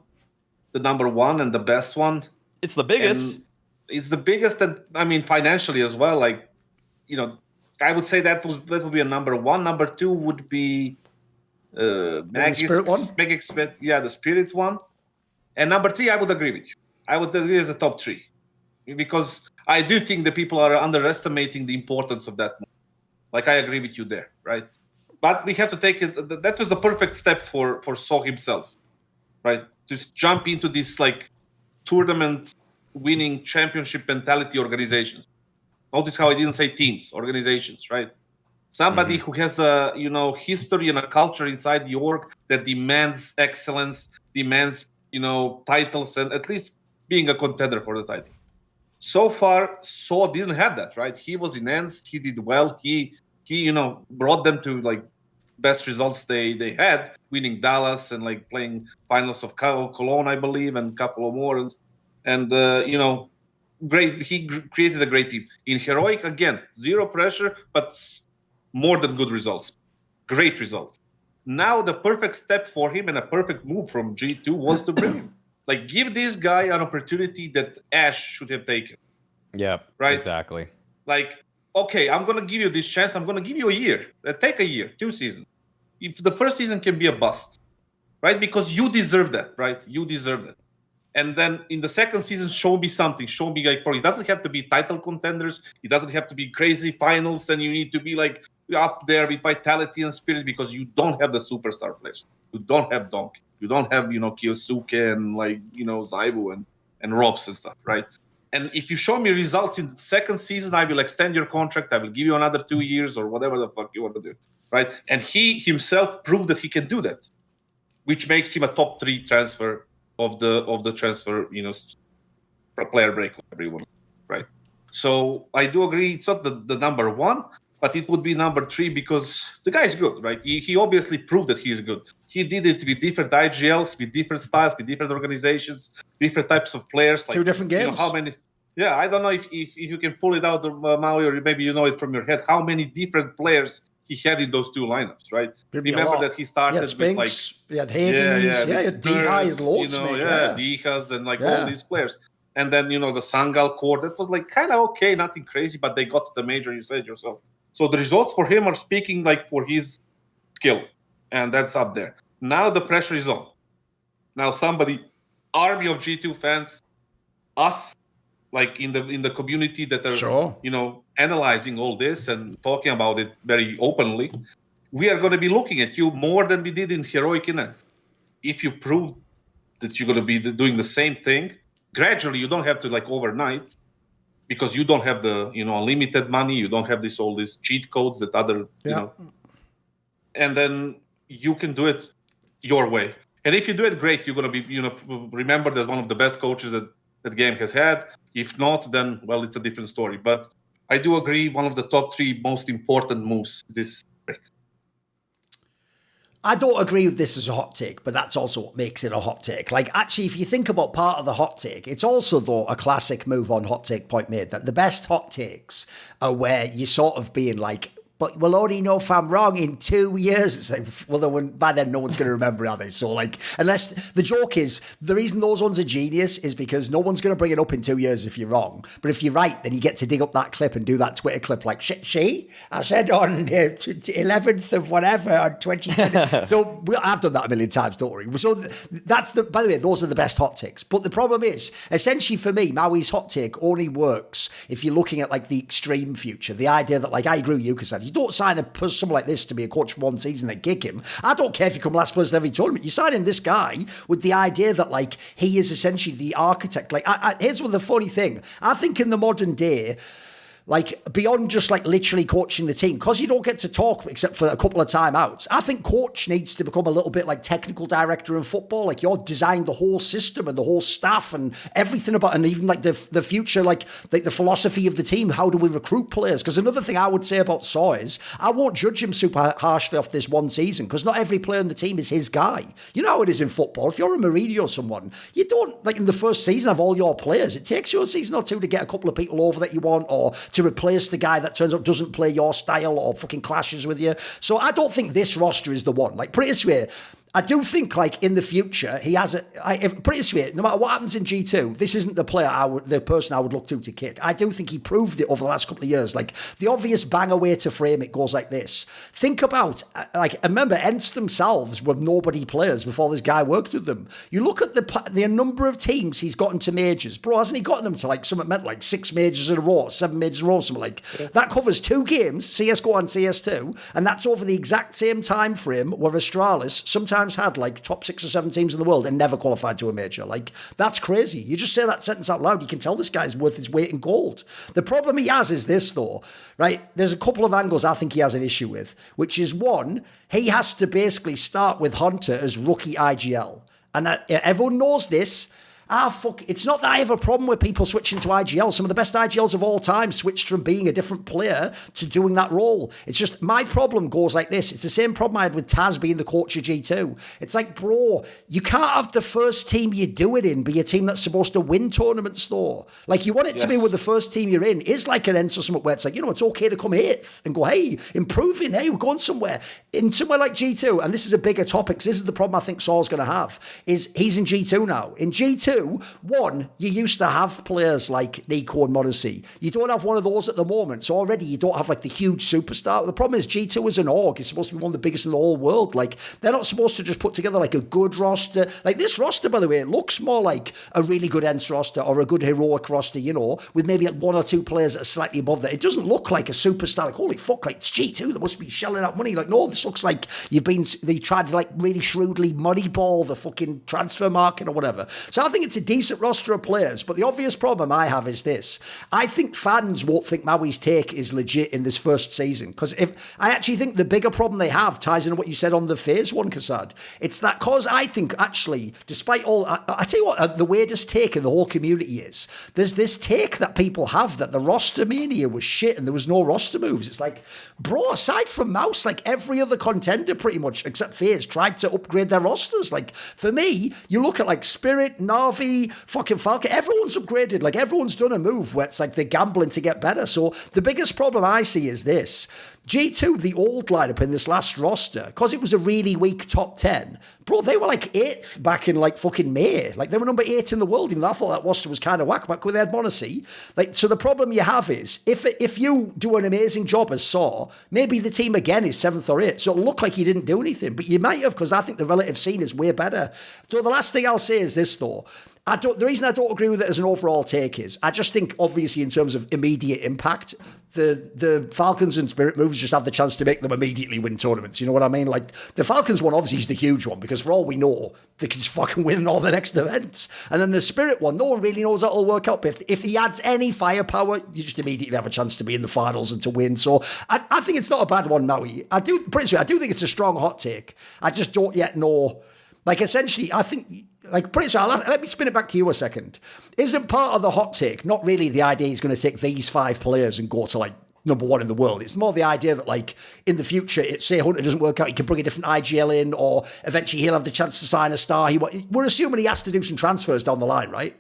the number one and the best one. It's the biggest. And it's the biggest, and I mean financially as well. Like, you know, I would say that would be a number one. Number two would be the Spirit one. The Spirit one. And number three, I would agree with you. I would agree as a top 3, because I do think that people are underestimating the importance of that move. Like, I agree with you there, right? But we have to take it. That was the perfect step for So himself, right? To jump into this, like, tournament winning championship mentality organizations. Notice how I didn't say teams, organizations, right? Somebody who has a, you know, history and a culture inside the org that demands excellence, demands, you know, titles, and at least being a contender for the title. So far, So didn't have that, right? He was enhanced, he did well, he you know, brought them to, like, best results they had, winning Dallas and, like, playing finals of Cologne, I believe, and a couple of more, and you know, great. He created a great team. In Heroic, again, zero pressure, but more than good results. Great results. Now the perfect step for him and a perfect move from G2 was to bring him. Like, give this guy an opportunity that Ash should have taken. Yeah, right. Exactly. Like, okay, I'm gonna give you this chance. I'm gonna give you a year. Take a year, 2 seasons. If the first season can be a bust, right? Because you deserve that, right? You deserve that. And then in the second season, show me something. Show me, like, it doesn't have to be title contenders. It doesn't have to be crazy finals, and you need to be, like, up there with vitality and spirit, because you don't have the superstar players. You don't have Duncan. You don't have, you know, Kyosuke and, like, you know, Zaibu and Robs and stuff, right? And if you show me results in the second season, I will extend your contract. I will give you another 2 years or whatever the fuck you want to do, right? And he himself proved that he can do that, which makes him a top 3 transfer of the transfer, you know, player break, whatever you want, right? So I do agree. It's not the number 1, but it would be number 3 because the guy is good, right? He obviously proved that he is good. He did it with different IGLs, with different styles, with different organizations, different types of players. Like, 2 different games. You know, how many? Yeah, I don't know if you can pull it out of Maui, or maybe you know it from your head. How many different players he had in those 2 lineups, right? Remember that he started with, like, he had Hades, he had Diha, he had loads, you know, Dihas and, like, all these players. And then, you know, the Sangal core, that was, like, kind of okay, nothing crazy, but they got to the major, you said yourself. So the results for him are speaking, like, for his skill, and that's up there. Now the pressure is on. Now army of G2 fans, us, like, in the community that are, you know, analyzing all this and talking about it very openly, we are going to be looking at you more than we did in Heroic Events. If you prove that you're going to be doing the same thing, gradually, you don't have to, like, overnight, because you don't have the, you know, unlimited money, you don't have all these cheat codes that other, you know, and then you can do it your way. And if you do it great, you're going to be, you know, remembered as one of the best coaches that game has had. If not, then, well, it's a different story. But I do agree, one of the top 3 most important moves this break. I don't agree with this as a hot take, but that's also what makes it a hot take. Like, actually, if you think about part of the hot take, it's also, though, a classic move on hot take point made, that the best hot takes are where you're sort of being like, but we'll only know if I'm wrong in 2 years. It's like, well, by then no one's going to remember, are they? So, like, unless the joke is, the reason those ones are genius is because no one's going to bring it up in 2 years if you're wrong. But if you're right, then you get to dig up that clip and do that Twitter clip like, see, I said on 11th of whatever on 2020. So I've done that a million times, don't worry. So that's by the way, those are the best hot takes. But the problem is, essentially for me, Maui's hot take only works if you're looking at, like, the extreme future. The idea that, like, I agree with you, because You don't sign someone like this to be a coach for one season and kick him. I don't care if you come last person every tournament. You're signing this guy with the idea that, like, he is essentially the architect. Like, here's the funny thing. I think in the modern day, like, beyond just, like, literally coaching the team, because you don't get to talk except for a couple of timeouts, I think coach needs to become a little bit like technical director in football. Like, you're designing the whole system and the whole staff and everything about, and even, like, the future, like the philosophy of the team. How do we recruit players? Because another thing I would say about Saw is, I won't judge him super harshly off this one season, because not every player in the team is his guy. You know how it is in football. If you're a Mourinho or someone, you don't, like, in the first season have all your players. It takes you a season or two to get a couple of people over that you want, or to replace the guy that turns up doesn't play your style or fucking clashes with you. So I don't think this roster is the one. Like, put it this way, I do think, like, in the future, he has put it this way, no matter what happens in G2, this isn't the person I would look to kick. I do think he proved it over the last couple of years. Like, the obvious banger way to frame it goes like this. Think about, like, remember, Ents themselves were nobody players before this guy worked with them. You look at the number of teams he's gotten to majors. Bro, hasn't he gotten them to, like, something meant like 6 majors in a row, 7 majors in a row, something like. Yeah. That covers 2 games, CSGO and CS2, and that's over the exact same time frame where Astralis sometimes had, like, top 6 or 7 teams in the world and never qualified to a major. Like, that's crazy. You just say that sentence out loud, you can tell this guy's worth his weight in gold. The problem he has is this, though, right? There's a couple of angles I think he has an issue with, which is, one, he has to basically start with Hunter as rookie IGL. And everyone knows this. It's not that I have a problem with people switching to IGL. Some of the best IGLs of all time switched from being a different player to doing that role. It's just, my problem goes like this. It's the same problem I had with Taz being the coach of G2. It's like, bro, you can't have the first team you do it in be a team that's supposed to win tournaments, though. Like, you want it to be with the first team you're in is like an Ents or something where it's like, you know, it's okay to come 8th and go, hey, improving, hey, we're going somewhere. In somewhere like G2, and this is a bigger topic, this is the problem I think Saul's going to have, is he's in G2 now. In G2, one, you used to have players like Nico and Morgster. You don't have one of those at the moment. So already you don't have, like, the huge superstar. The problem is G2 as an org is supposed to be one of the biggest in the whole world. Like, they're not supposed to just put together, like, a good roster. Like, this roster, by the way, it looks more like a really good Ents roster or a good heroic roster, you know, with maybe like 1 or 2 players that are slightly above that. It doesn't look like a superstar. Like, holy fuck, like, it's G2. They must be shelling out money. Like, no, this looks like they tried to, like, really shrewdly moneyball the fucking transfer market or whatever. So I think it's a decent roster of players, but the obvious problem I have is this. I think fans won't think Maui's take is legit in this first season, because if I actually think the bigger problem they have ties into what you said on the FaZe one, Kassad. It's that, cause I think actually, despite all, I tell you what, the weirdest take in the whole community is, there's this take that people have that the roster mania was shit and there was no roster moves. It's like, bro, aside from MOUZ, like, every other contender pretty much, except FaZe, tried to upgrade their rosters. Like, for me, you look at, like, Spirit, Na'Vi, fucking Falcon, everyone's upgraded. Like, everyone's done a move where it's like they're gambling to get better. So the biggest problem I see is this. G2, the old lineup in this last roster, because it was a really weak top 10, bro, they were like 8th back in, like, fucking May. Like, they were number 8 in the world, even though I thought that roster was kind of whack back with Ed Morgster. Like, so the problem you have is, if you do an amazing job as Saw, maybe the team again is 7th or 8th, so it'll look like you didn't do anything, but you might have, because I think the relative scene is way better. So the last thing I'll say is this, though. The reason I don't agree with it as an overall take is, I just think, obviously, in terms of immediate impact, the Falcons and Spirit moves just have the chance to make them immediately win tournaments. You know what I mean? Like, the Falcons one obviously is the huge one, because for all we know, they can just fucking win all the next events. And then the Spirit one, no one really knows how it'll work out. But if he adds any firepower, you just immediately have a chance to be in the finals and to win. So I think it's not a bad one, Maui. I do think it's a strong hot take. I just don't yet know. Like, essentially, I think, like, pretty sure, let me spin it back to you a second. Isn't part of the hot take not really the idea he's going to take these 5 players and go to, like, number 1 in the world? It's more the idea that, like, in the future, say Hunter doesn't work out, he can bring a different IGL in, or eventually he'll have the chance to sign a star. We're assuming he has to do some transfers down the line, right?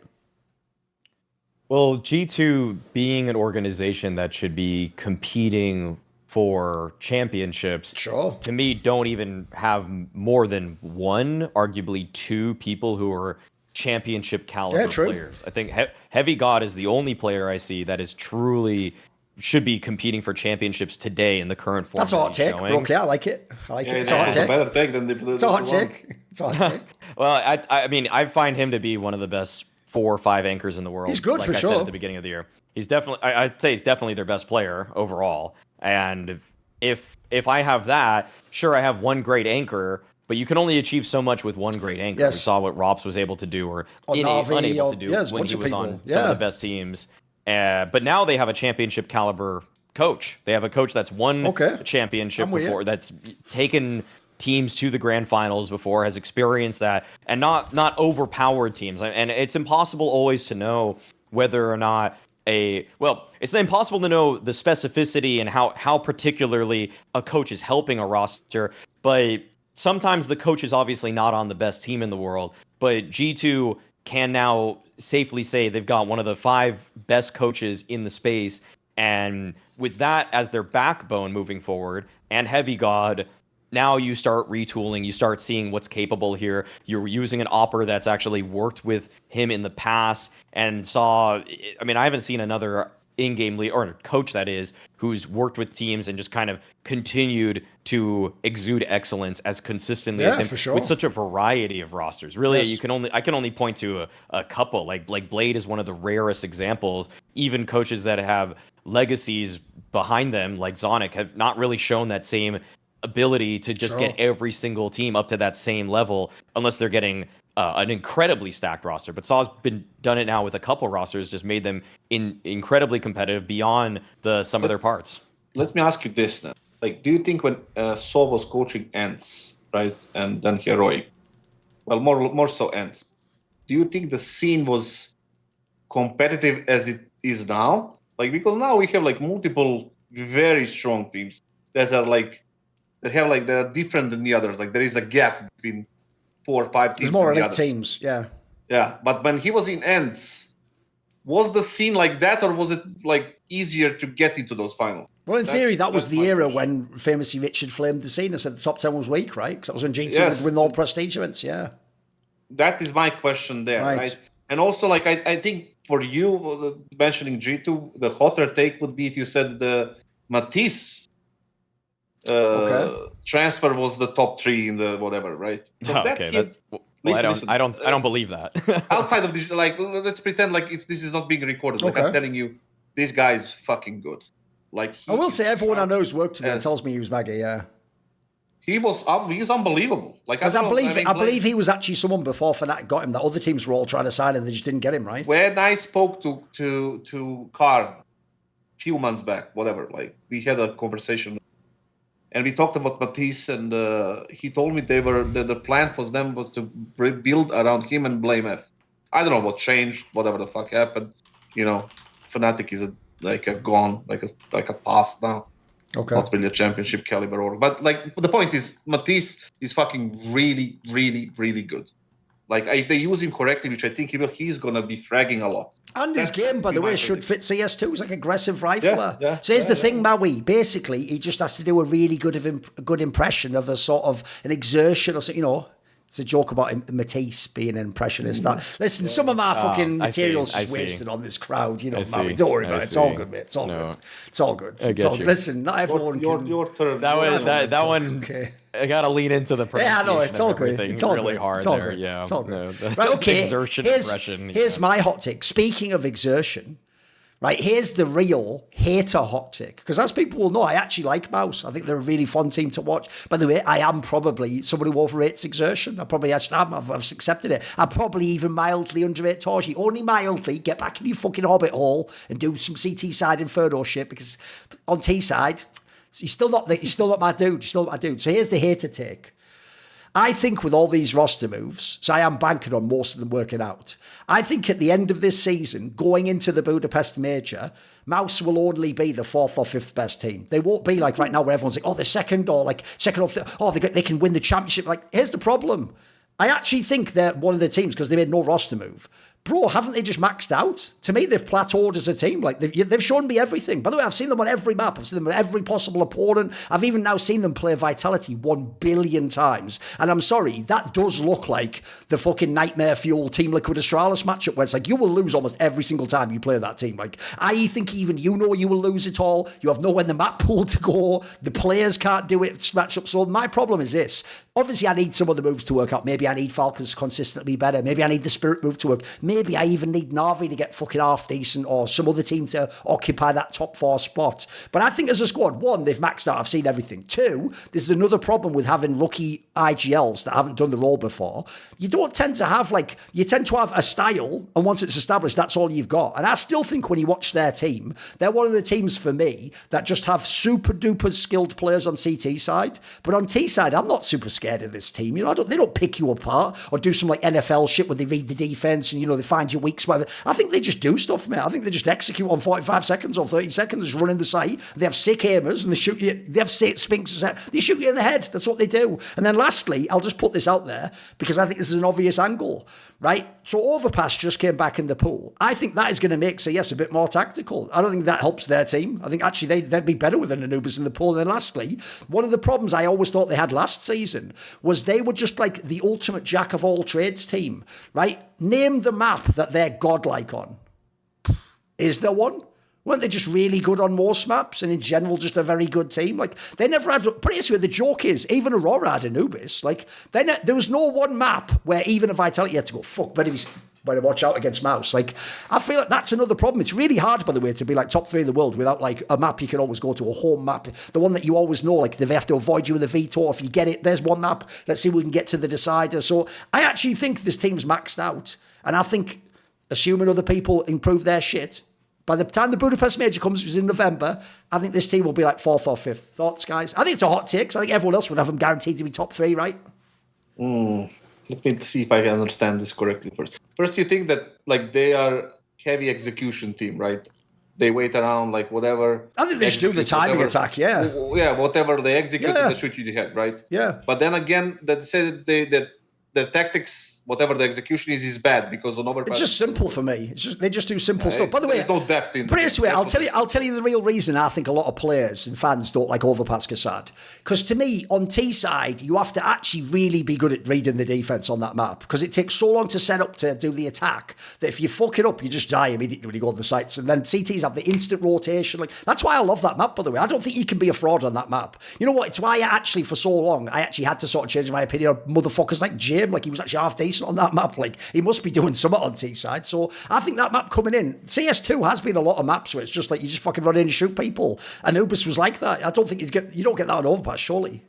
Well, G2 being an organization that should be competing for championships, sure, to me, don't even have more than 1, arguably 2 people who are championship caliber players. I think Heavy God is the only player I see that is truly should be competing for championships today in the current form. That's a hot take, broky. I like it. It's a hot take. Better take than it's a hot take. It's a hot take. Well, I mean, I find him to be one of the best 4 or 5 anchors in the world. He's good, like for I sure. said at the beginning of the year. He's definitely, I'd say he's definitely their best player overall. And if I have that, sure, I have one great anchor, but you can only achieve so much with one great anchor. Yes. We saw what Rops was able to do, or unable to do when he was on some of the best teams. But now they have a championship caliber coach. They have a coach that's won a championship before, that's taken teams to the grand finals before, has experienced that, and not overpowered teams. And it's impossible always to know whether or not it's impossible to know the specificity and how particularly a coach is helping a roster, but sometimes the coach is obviously not on the best team in the world. But G2 can now safely say they've got one of the 5 best coaches in the space, and with that as their backbone moving forward, and Heavy God, now you start retooling, you start seeing what's capable here. You're using an opper that's actually worked with him in the past and I haven't seen another in-game lead, or coach that is, who's worked with teams and just kind of continued to exude excellence as consistently as him, for sure, with such a variety of rosters. Really, yes. I can only point to a couple. Like Blade is one of the rarest examples. Even coaches that have legacies behind them, like Zonic, have not really shown that same ability to just get every single team up to that same level, unless they're getting an incredibly stacked roster. But Saw's done it now with a couple rosters, just made them incredibly competitive beyond the sum of their parts. Let me ask you this now. Like, do you think when Saw was coaching Ents, right, and then Heroic, well, more so Ents, do you think the scene was competitive as it is now? Like, because now we have like multiple very strong teams that are they're different than the others. Like, there is a gap between 4 or 5 teams. There's more elite teams, yeah. Yeah, but when he was in Ents, was the scene like that, or was it like easier to get into those finals? Well, in theory, that was the era when famously Richard flamed the scene and said the top 10 was weak, right? Because that was when G2 would win all prestige events, yeah. That is my question there, right? And also, like, I think for you, mentioning G2, the hotter take would be if you said the Matisse transfer was the top 3 in the whatever, right? I don't believe that. Outside of this, like, let's pretend like if this is not being recorded. Like, I'm telling you, this guy is fucking good. Like, I will say, everyone I know who's worked with him tells me he was mega, yeah. He's unbelievable. Like, because I believe he was actually someone before Fnatic got him that other teams were all trying to sign and they just didn't get him, right? When I spoke to Card a few months back, whatever, like, we had a conversation. And we talked about Matisse, and he told me the plan for them was to build around him and blame F. I don't know what changed, whatever the fuck happened. You know, Fnatic is gone, like a past now. Okay. Not really a championship caliber org. But like, the point is, Matisse is fucking really, really, really good. Like, if they use him correctly, which I think he will, he's going to be fragging a lot. And his game, by the way, should fit CS2. He's like aggressive rifler. So here's the thing, Maui. Basically, he just has to do a really good impression of a sort of an exertion or something, you know. It's a joke about Matisse being an impressionist. Listen, some of my fucking material's just wasted on this crowd, you know, Maui. Don't worry about it. It's all good, mate. It's all good. It's all good. Listen, not everyone can... Your turn. That one... Okay. I gotta lean into the pronunciation. Yeah, I know, it's all good. It's all really hard there. Yeah, it's all good. Right, okay. Here's my hot take. Speaking of exertion, right, here's the real hater hot take. Because as people will know, I actually like MOUZ. I think they're a really fun team to watch. By the way, I am probably someone who overrates exertion. I probably actually am. I've accepted it. I probably even mildly underrate Torji. Only mildly. Get back in your fucking Hobbit hole and do some CT side Inferno shit. Because on T side... He's still not my dude. So here's the hater take. I think with all these roster moves, so I am banking on most of them working out. I think at the end of this season, going into the Budapest Major, MOUZ will only be the 4th or 5th best team. They won't be like right now where everyone's like, oh, they're second or third. Oh, they can win the championship. Like, here's the problem. I actually think they're one of the teams because they made no roster move. Bro, haven't they just maxed out? To me, they've plateaued as a team. Like, they've shown me everything. By the way, I've seen them on every map. I've seen them on every possible opponent. I've even now seen them play Vitality 1 billion times. And I'm sorry, that does look like the fucking nightmare fuel Team Liquid Astralis matchup where it's like, you will lose almost every single time you play that team. Like, I think even you know you will lose it all. You have nowhere in the map pool to go. The players can't do it, match up. So my problem is this. Obviously, I need some of the moves to work out. Maybe I need Falcons consistently better. Maybe I need the Spirit move to work. maybe I even need Na'Vi to get fucking half decent or some other team to occupy that top 4 spot. But I think as a squad, one, they've maxed out. I've seen everything. Two, this is another problem with having rookie IGLs that haven't done the role before. You don't tend to have you tend to have a style, and once it's established, that's all you've got. And I still think when you watch their team, they're one of the teams for me that just have super duper skilled players on CT side. But on T side, I'm not super scared of this team. They don't pick you apart or do some NFL shit where they read the defense and they find your weak spot. I think they just do stuff, mate. I think they just execute on 45 seconds or 30 seconds, just running the site. They have sick aimers and they shoot you. They have sick spinks. They shoot you in the head. That's what they do. And then lastly, I'll just put this out there because I think this is an obvious angle, right? So Overpass just came back in the pool. I think that is going to make CS a bit more tactical. I don't think that helps their team. I think actually they'd be better with an Anubis in the pool. And then lastly, one of the problems I always thought they had last season was they were just like the ultimate jack of all trades team, right? Name the map that they're godlike on. Is there one? Weren't they just really good on most maps and in general just a very good team? They never had... Put it this way, the joke is, even Aurora had Anubis. There was no one map where even if Vitality had to go, fuck, better watch out against MOUZ. I feel like that's another problem. It's really hard, by the way, to be top 3 in the world without a map you can always go to, a home map. The one that you always know, they have to avoid you with a veto. If you get it, there's one map. Let's see if we can get to the decider. So I actually think this team's maxed out. And I think, assuming other people improve their shit, by the time the Budapest Major comes, which is in November, I think this team will be 4th or 5th. Thoughts, guys? I think it's a hot take. I think everyone else would have them guaranteed to be top 3, right? Let me see if I can understand this correctly first. First, you think that they are heavy execution team, right? They wait around whatever. I think they should do the timing attack, yeah. Yeah, whatever they execute, they shoot you in the head, right? Yeah. But then again, they say that their tactics, whatever the execution is bad because on Overpass. It's just simple for me. They just do simple stuff. By the way, there's no depth in. Put it this way, I'll tell you the real reason I think a lot of players and fans don't like Overpass kassad. Because to me, on T side, you have to actually really be good at reading the defense on that map. Because it takes so long to set up to do the attack that if you fuck it up, you just die immediately when you go on the sites. And then CTs have the instant rotation. That's why I love that map, by the way. I don't think you can be a fraud on that map. You know what? It's why for so long, I actually had to sort of change my opinion on motherfuckers like Jim. He was actually half decent on that map. He must be doing something on T side. So I think that map coming in, CS2 has been a lot of maps where it's just you just fucking run in and shoot people. Anubis was like that. I don't think you don't get that on Overpass, surely.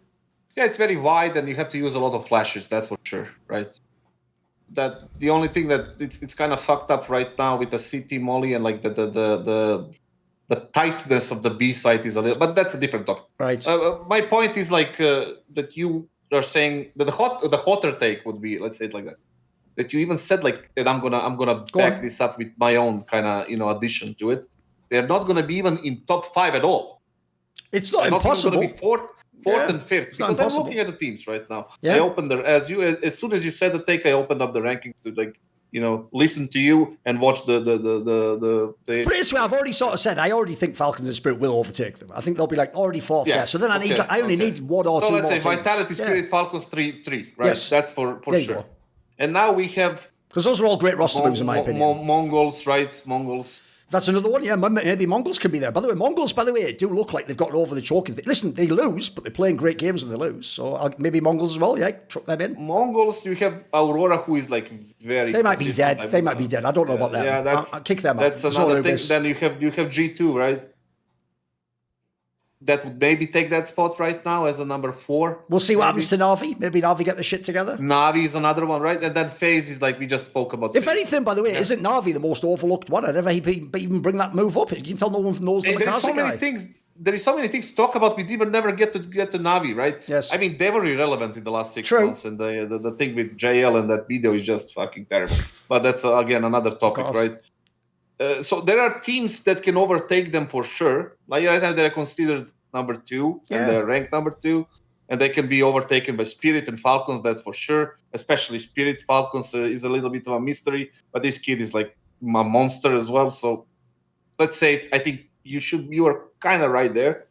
Yeah, it's very wide and you have to use a lot of flashes, that's for sure, right? That the only thing that it's kind of fucked up right now with the CT molly and the tightness of the B site is a little, but that's a different topic. Right. My point is that you are saying that the hotter take would be, let's say it like that. That you even said that I'm gonna back this up with my own kind of addition to it. They're not gonna be even in top 5 at all. It's not They're impossible. Not gonna be fourth and 5th because I'm looking at the teams right now. Yeah. I opened as soon as you said the take, I opened up the rankings to listen to you and watch the. But it's where I've already sort of said I already think Falcons and Spirit will overtake them. I think they'll be already 4th. Yes. So then I only need 1 or 2 more. So let's say Vitality, Spirit, Falcons 3, right? Yes. That's for sure. And now we have... Because those are all great roster moves, in my opinion. Mongols, right? Mongols. That's another one, yeah. Maybe Mongols can be there. By the way, Mongols, do look like they've gotten over the choking thing. Listen, they lose, but they're playing great games when they lose. So maybe Mongols as well, yeah. Truck them in. Mongols, you have Aurora, who is very... They might be dead. They might be dead. I don't know about them. Yeah, I'll kick them out. That's another thing. Then you have G2, right? That would maybe take that spot right now as a number 4. We'll see what happens to Na'Vi. Maybe Na'Vi get the shit together. Na'Vi is another one, right? And then FaZe is we just spoke about. If anything, by the way, isn't Na'Vi the most overlooked one? I never even bring that move up. You can tell no one knows the kassad guy. There is so many things to talk about. We didn't never get to Na'Vi, right? Yes. I mean, they were irrelevant in the last 6 months. And the thing with JL and that video is just fucking terrible. But that's, again, another topic, right? So there are teams that can overtake them for sure. Right now, they're considered number 2 and they're ranked number 2, and they can be overtaken by Spirit and Falcons, that's for sure. Especially Spirit. Falcons is a little bit of a mystery, but this kid is a monster as well. So let's say I think you are kind of right there,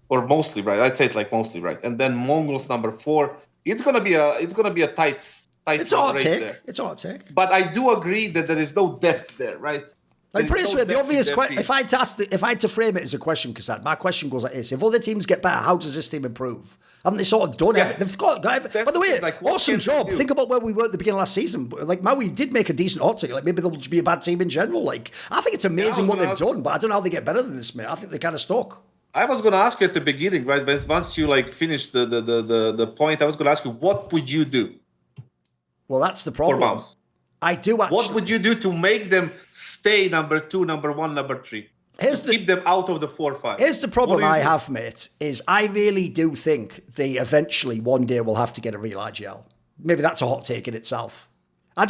or mostly right. I'd say it mostly right. And then Mongols number 4. It's gonna be a tight it's all race take. there. It's all take. But I do agree that there is no depth there, right? Like, put it this way, the obvious question, if I had to frame it as a question, Kassad, my question goes like this: if other teams get better, how does this team improve? Haven't they sort of done it? They've got by the way, like, awesome job. Think about where we were at the beginning of last season. Like, Maui did make a decent hot take. Like, maybe they'll just be a bad team in general. Like, I think it's amazing what they've done, but I don't know how they get better than this, mate. I think they're kind of stuck. I was going to ask you at the beginning, right? But once you like finish the point, I was going to ask you, what would you do? Well, that's the problem. For MOUZ. I do actually. What would you do to make them stay number 2, number 1, number 3? Keep them out of the 4-5. Here's the problem I have, mate, is I really do think they eventually one day will have to get a real IGL. Maybe that's a hot take in itself. I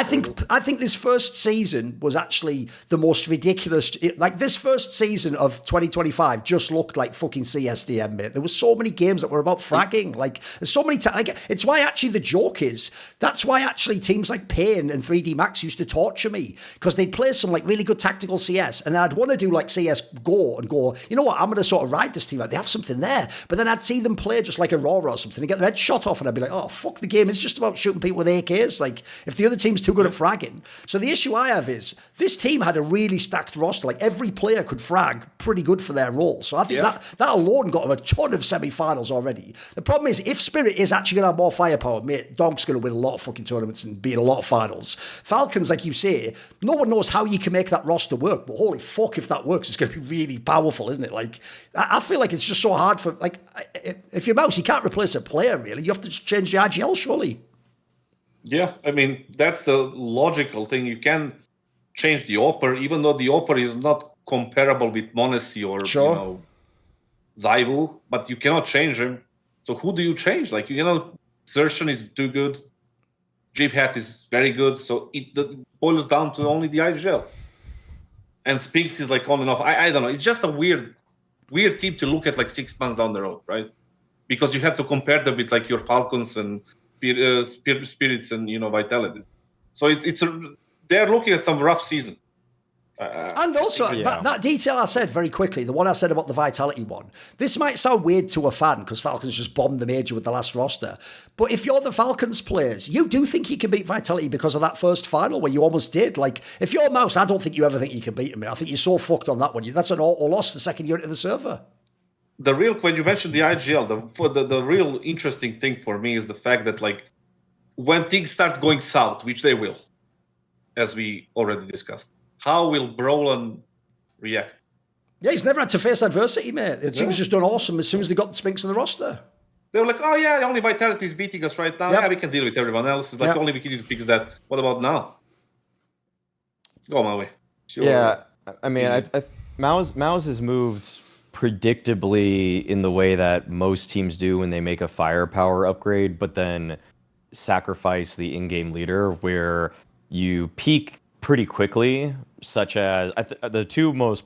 think this first season was actually the most ridiculous. Like, this first season of 2025 just looked like fucking CSDM, mate. There were so many games that were about fragging. Like, there's so many like, it's why actually the joke is, that's why actually teams like Pain and 3D Max used to torture me, because they'd play some like really good tactical CS, and then I'd want to do like CS Go and go, you know what, I'm going to sort of ride this team, like they have something there. But then I'd see them play just like Aurora or something and get their head shot off, and I'd be like, oh, fuck the game. It's just about shooting people with AKs. Like, if the other team's too good at fragging. So the issue I have is, this team had a really stacked roster. Like, every player could frag pretty good for their role. So I think that alone got them a ton of semi-finals already. The problem is, if Spirit is actually going to have more firepower, mate, Donk's going to win a lot of fucking tournaments and be in a lot of finals. Falcons, like you say, no one knows how you can make that roster work, but holy fuck, if that works, it's going to be really powerful, isn't it? Like, I feel like it's just so hard for, like, if you're MOUZ, you can't replace a player, really. You have to change the IGL, surely. Yeah, I mean, that's the logical thing. You can change the Opper, even though the Opper is not comparable with Monesi or Zaivu, but you cannot change him. So who do you change? Like, Zershan is too good. Jeep Hat is very good. So it boils down to only the IGL. And Spinks is like on and off. I don't know. It's just a weird team to look at like 6 months down the road, right? Because you have to compare them with like your Falcons and Spirits and Vitalities. So they're looking at some rough season. And also, that detail I said very quickly, the one I said about the Vitality one, this might sound weird to a fan because Falcons just bombed the Major with the last roster. But if you're the Falcons players, you do think you can beat Vitality because of that first final where you almost did. Like, if you're MOUZ, I don't think you ever think you can beat them. I think you're so fucked on that one. That's an auto loss the second you're into the server. When you mentioned the IGL, the real interesting thing for me is the fact that, like, when things start going south, which they will, as we already discussed, how will Brolin react? Yeah, he's never had to face adversity, mate. The team's just done awesome as soon as they got the Spinks in the roster. They were like, oh yeah, only Vitality is beating us right now. Yep. Yeah, we can deal with everyone else. It's like, only we can need to fix that. What about now? Go my way. Sure. Yeah, I mean, MOUZ has moved predictably in the way that most teams do when they make a firepower upgrade, but then sacrifice the in-game leader, where you peak pretty quickly, such as the two most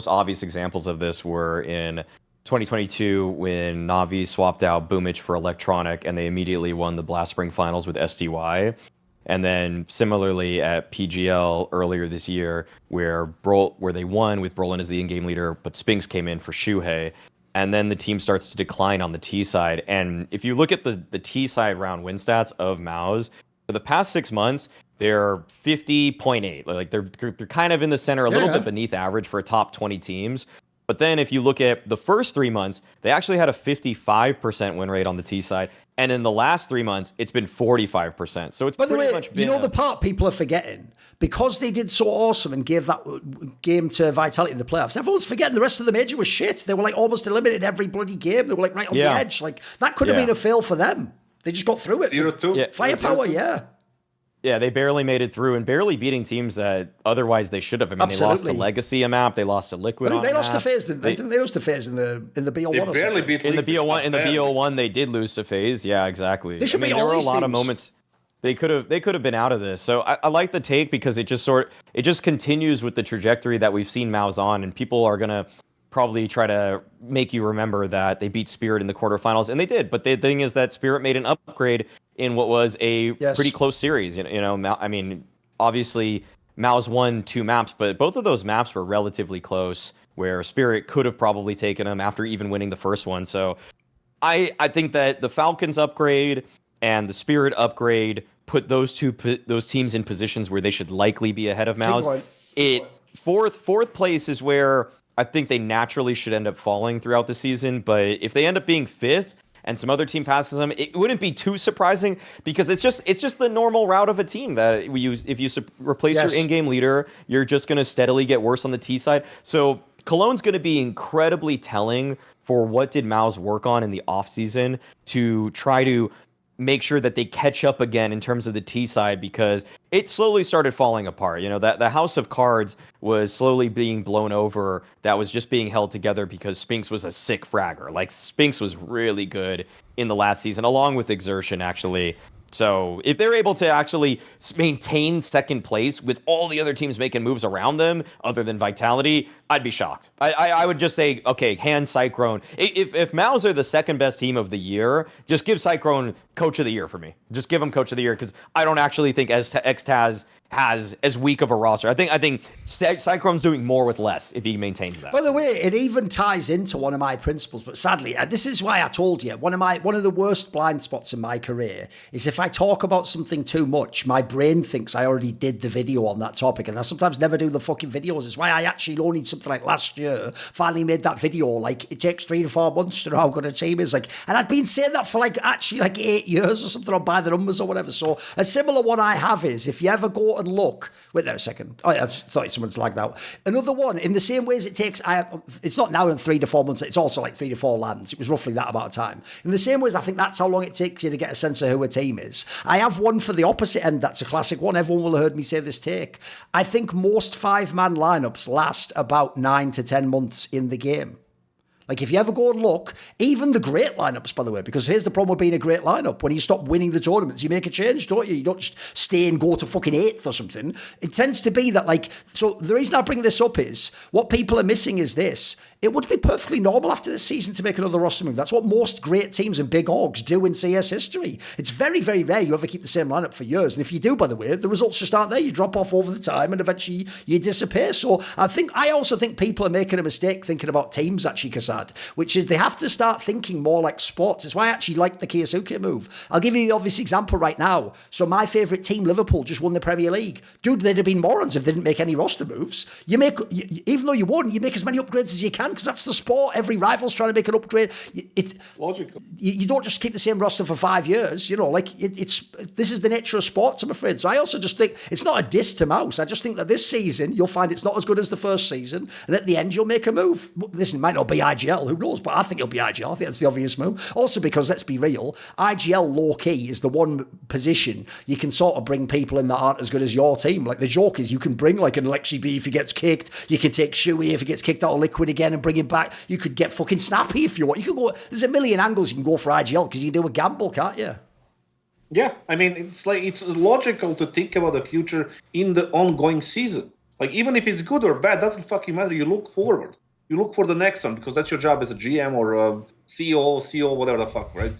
obvious examples of this were in 2022 when Na'Vi swapped out Boomich for Electronic and they immediately won the Blast Spring Finals with SDY. And then similarly at PGL earlier this year, where they won with Brolin as the in-game leader, but Spinks came in for Shuhei. And then the team starts to decline on the T side. And if you look at the T side round win stats of MOUZ, for the past 6 months, they're 50.8. Like they're kind of in the center, a little bit beneath average for a top 20 teams. But then if you look at the first 3 months, they actually had a 55% win rate on the T side. And in the last 3 months, it's been 45%. So it's by the way, the part people are forgetting, because they did so awesome and gave that game to Vitality in the playoffs, everyone's forgetting the rest of the Major was shit. They were like almost eliminated every bloody game. They were like right on the edge. Like, that could have been a fail for them. They just got through it. 0-2. Firepower, Yeah, they barely made it through, and barely beating teams that otherwise they should have. I mean, they lost to Legacy a map, they lost to Liquid. They lost to FaZe. Didn't they lose to FaZe in the BO1? They barely beat in the BO1. In the BO1, they did lose to FaZe. Yeah, exactly. They should be there all were a these lot teams. of moments they could have been out of this. So I like the take because it just continues with the trajectory that we've seen MOUZ on, and people are gonna probably try to make you remember that they beat Spirit in the quarterfinals, and they did. But the thing is that Spirit made an upgrade in what was a pretty close series. I mean, obviously MOUZ won 2 maps, but both of those maps were relatively close, where Spirit could have probably taken them after even winning the first one. So I think that the Falcons upgrade and the Spirit upgrade put those teams in positions where they should likely be ahead of MOUZ. Fourth place is where I think they naturally should end up falling throughout the season. But if they end up being fifth and some other team passes them, it wouldn't be too surprising because it's just the normal route of a team that we use. If you replace your in-game leader, you're just going to steadily get worse on the T side. So Cologne's going to be incredibly telling for what did MOUZ work on in the offseason to try to make sure that they catch up again in terms of the T side, because it slowly started falling apart. You know, that the house of cards was slowly being blown over. That was just being held together because Spinks was a sick fragger. Like, Spinks was really good in the last season, along with Exertion, actually. So if they're able to actually maintain second place with all the other teams making moves around them, other than Vitality, I'd be shocked. I would just say, okay, hand Cyclone. If MOUZ are the second best team of the year, just give Cyclone Coach of the Year for me. Just give him Coach of the Year, because I don't actually think Xtaz has as weak of a roster. I think Cyclone's doing more with less if he maintains that. By the way, it even ties into one of my principles, but sadly, this is why I told you, one of the worst blind spots in my career is if I talk about something too much, my brain thinks I already did the video on that topic, and I sometimes never do the fucking videos. It's why I actually only something like last year finally made that video. Like, it takes 3 to 4 months to know how good a team is. Like, and I'd been saying that for actually 8 years or something on By the Numbers or whatever. So a similar one I have is, if you ever go and look, wait there a second. Oh, I thought someone's lagged out. Another one, in the same way as it takes, it's not now in 3 to 4 months, it's also like 3 to 4 lands. It was roughly that amount of time. In the same way as I think that's how long it takes you to get a sense of who a team is. I have one for the opposite end that's a classic one. Everyone will have heard me say this take. I think most 5-man lineups last about 9 to 10 months in the game. Like, if you ever go and look, even the great lineups, by the way, because here's the problem with being a great lineup. When you stop winning the tournaments, you make a change, don't you? You don't just stay and go to fucking 8th or something. It tends to be that, so the reason I bring this up is, what people are missing is this. It would be perfectly normal after this season to make another roster move. That's what most great teams and big orgs do in CS history. It's very, very rare you ever keep the same lineup for years. And if you do, by the way, the results just aren't there. You drop off over the time and eventually you disappear. So I also think people are making a mistake thinking about teams, actually, kassad, which is they have to start thinking more like sports. It's why I actually like the Kiyosuke move. I'll give you the obvious example right now. So my favourite team, Liverpool, just won the Premier League. Dude, they'd have been morons if they didn't make any roster moves. Even though you won, you make as many upgrades as you can, because that's the sport. Every rival's trying to make an upgrade. It's logical. You don't just keep the same roster for 5 years. You know, this is the nature of sports, I'm afraid. So I also just think it's not a diss to MOUZ. I just think that this season you'll find it's not as good as the first season, and at the end you'll make a move. Listen, it might not be IGL, who knows? But I think it'll be IGL. I think that's the obvious move. Also, because let's be real, IGL low key is the one position you can sort of bring people in that aren't as good as your team. Like, the joke is you can bring like an Alexi B if he gets kicked. You can take Shui if he gets kicked out of Liquid again and bring him back. You could get fucking Snappy if you want. You could go. There's a million angles you can go for IGL because you can do a gamble, can't you? Yeah, I mean, it's logical to think about the future in the ongoing season. Like, even if it's good or bad, doesn't fucking matter. You look forward. You look for the next one, because that's your job as a GM or a CEO, whatever the fuck, right?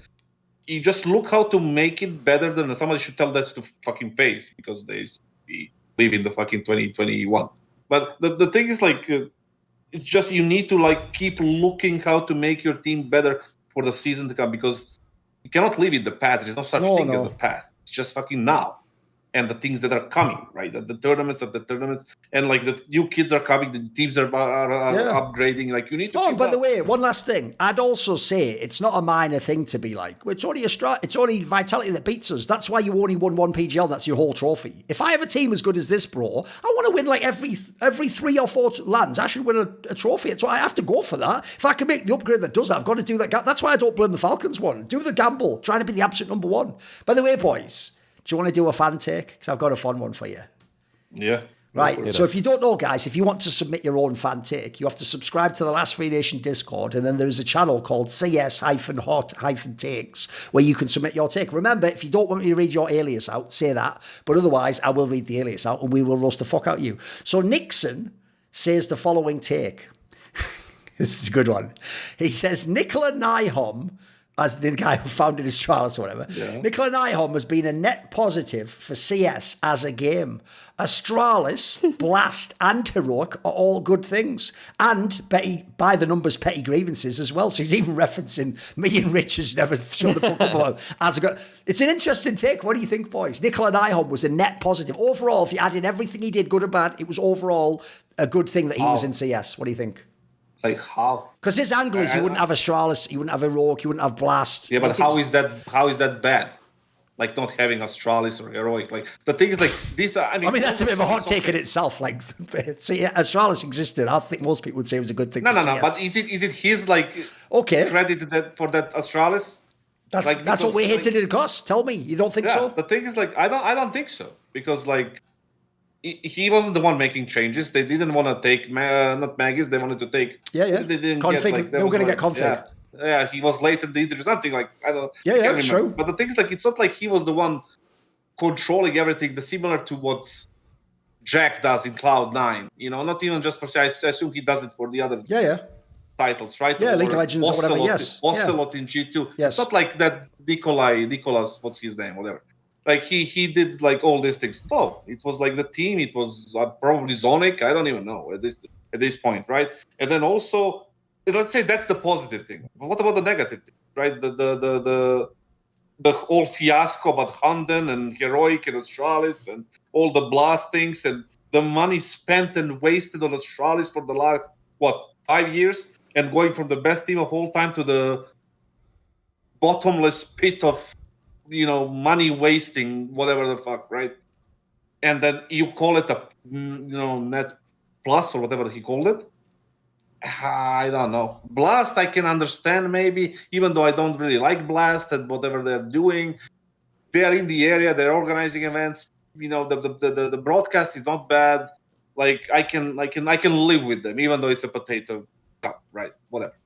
You just look how to make it better than somebody should tell that to fucking FaZe, because they live in the fucking 2021. But the thing is, it's just you need to keep looking how to make your team better for the season to come, because you cannot live in the past. There's no such thing as the past. It's just fucking now. And the things that are coming, right? The tournaments, and the new kids are coming. The teams are upgrading. Like, you need to. Oh, by the way, one last thing. I'd also say it's not a minor thing to be like, it's only Vitality that beats us. That's why you only won one PGL. That's your whole trophy. If I have a team as good as this, bro, I want to win every 3 or 4 lands. I should win a trophy. So I have to go for that. If I can make the upgrade that does that, I've got to do that. That's why I don't blame the Falcons one. Do the gamble, trying to be the absolute number one. By the way, boys, do you want to do a fan take? Because I've got a fun one for you. Yeah. Right. So if you don't know, guys, if you want to submit your own fan take, you have to subscribe to the Last Free Nation Discord. And then there is a channel called CS-Hot-Takes where you can submit your take. Remember, if you don't want me to read your alias out, say that. But otherwise, I will read the alias out and we will roast the fuck out of you. So Nixon says the following take. This is a good one. He says, Nikolaj Nyholm as the guy who founded Astralis or whatever. Yeah. Nikolaj Nyholm has been a net positive for CS as a game. Astralis, Blast, and Heroic are all good things. And by the numbers, petty grievances as well. So he's even referencing me and Richards never showed the fuck up about as a good. It's an interesting take. What do you think, boys? Nikolaj Nyholm was a net positive. Overall, if you add in everything he did, good or bad, it was overall a good thing that he was in CS. What do you think? Like how? Because his angle is you wouldn't have Astralis, you wouldn't have Heroic, you wouldn't have Blast. Yeah, but how is that bad? Like not having Astralis or Heroic. Like the thing is, like these are. I mean, that's a bit of a hot take in itself. Like, see, Astralis existed. I think most people would say it was a good thing. No. But is it his like credit for that Astralis? That's what we're here to discuss. Tell me, you don't think so? The thing is, like, I don't think so because like. He wasn't the one making changes. They didn't want to take not Maggie's. They wanted to take. Yeah. They didn't config. Get, like, they were going to get config. Yeah. He was late in the interview. Something like I don't. Yeah, that's true. But the thing is, like, it's not like he was the one controlling everything. Similar to what Jack does in Cloud9. You know, not even just for. I assume he does it for the other. Titles, right? Yeah, League of Legends or whatever. Yes. Ocelot in G2. Yes. It's not like that. Nicholas, what's his name? Whatever. Like he did like all these things. No, it was like the team. It was probably Zonic. I don't even know at this point, right? And then also, let's say that's the positive thing. But what about the negative thing, right? The whole fiasco about Hunden and Heroic and Astralis and all the blast things and the money spent and wasted on Astralis for the last 5 years and going from the best team of all time to the bottomless pit of. Money wasting, whatever the fuck, right? And then you call it a, net plus or whatever he called it. I don't know. Blast, I can understand maybe, even though I don't really like Blast and whatever they're doing. They are in the area. They're organizing events. The broadcast is not bad. Like I can live with them, even though it's a potato cup, right? Whatever.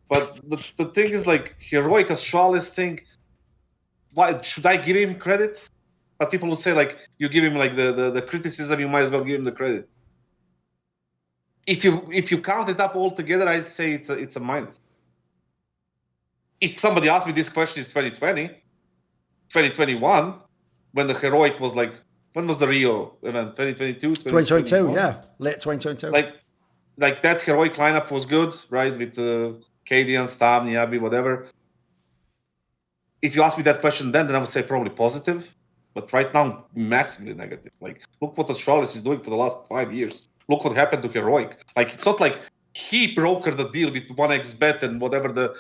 But the thing is, like Heroic Astralis thing. Why should I give him credit? But people would say, like, you give him like the criticism, you might as well give him the credit. If you count it up all together, I'd say it's a minus. If somebody asked me this question, is 2020, 2021, when the Heroic was like, when was the Rio event? 2022, 2022, yeah, late 2022. Like that Heroic lineup was good, right? With Cadian, Stab, Niabi, whatever. If you ask me that question then I would say probably positive. But right now, massively negative. Like, look what Astralis is doing for the last 5 years. Look what happened to Heroic. Like, it's not like he brokered the deal with 1xBet and whatever the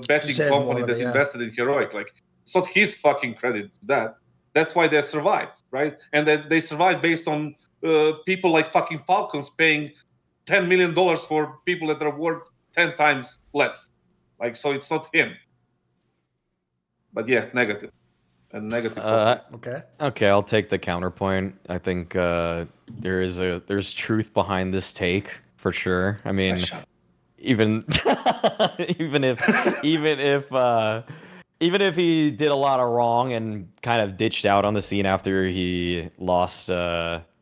betting company that invested in Heroic. Like, it's not his fucking credit to that. That's why they survived, right? And that they survived based on people like fucking Falcons paying $10 million for people that are worth 10 times less. Like, so it's not him. But yeah, negative. And negative. Okay, I'll take the counterpoint. I think there's truth behind this take for sure. I mean, even if he did a lot of wrong and kind of ditched out on the scene after he lost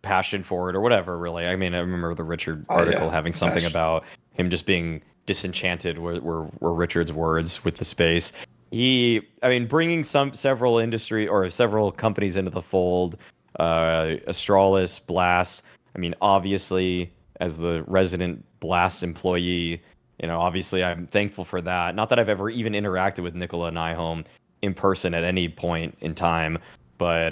passion for it or whatever, really. I mean, I remember the Richard article having something about him just being disenchanted were Richard's words with the space. Bringing several companies into the fold, Astralis, Blast. I mean, obviously, as the resident Blast employee, obviously I'm thankful for that. Not that I've ever even interacted with Nikolaj Nyholm in person at any point in time, but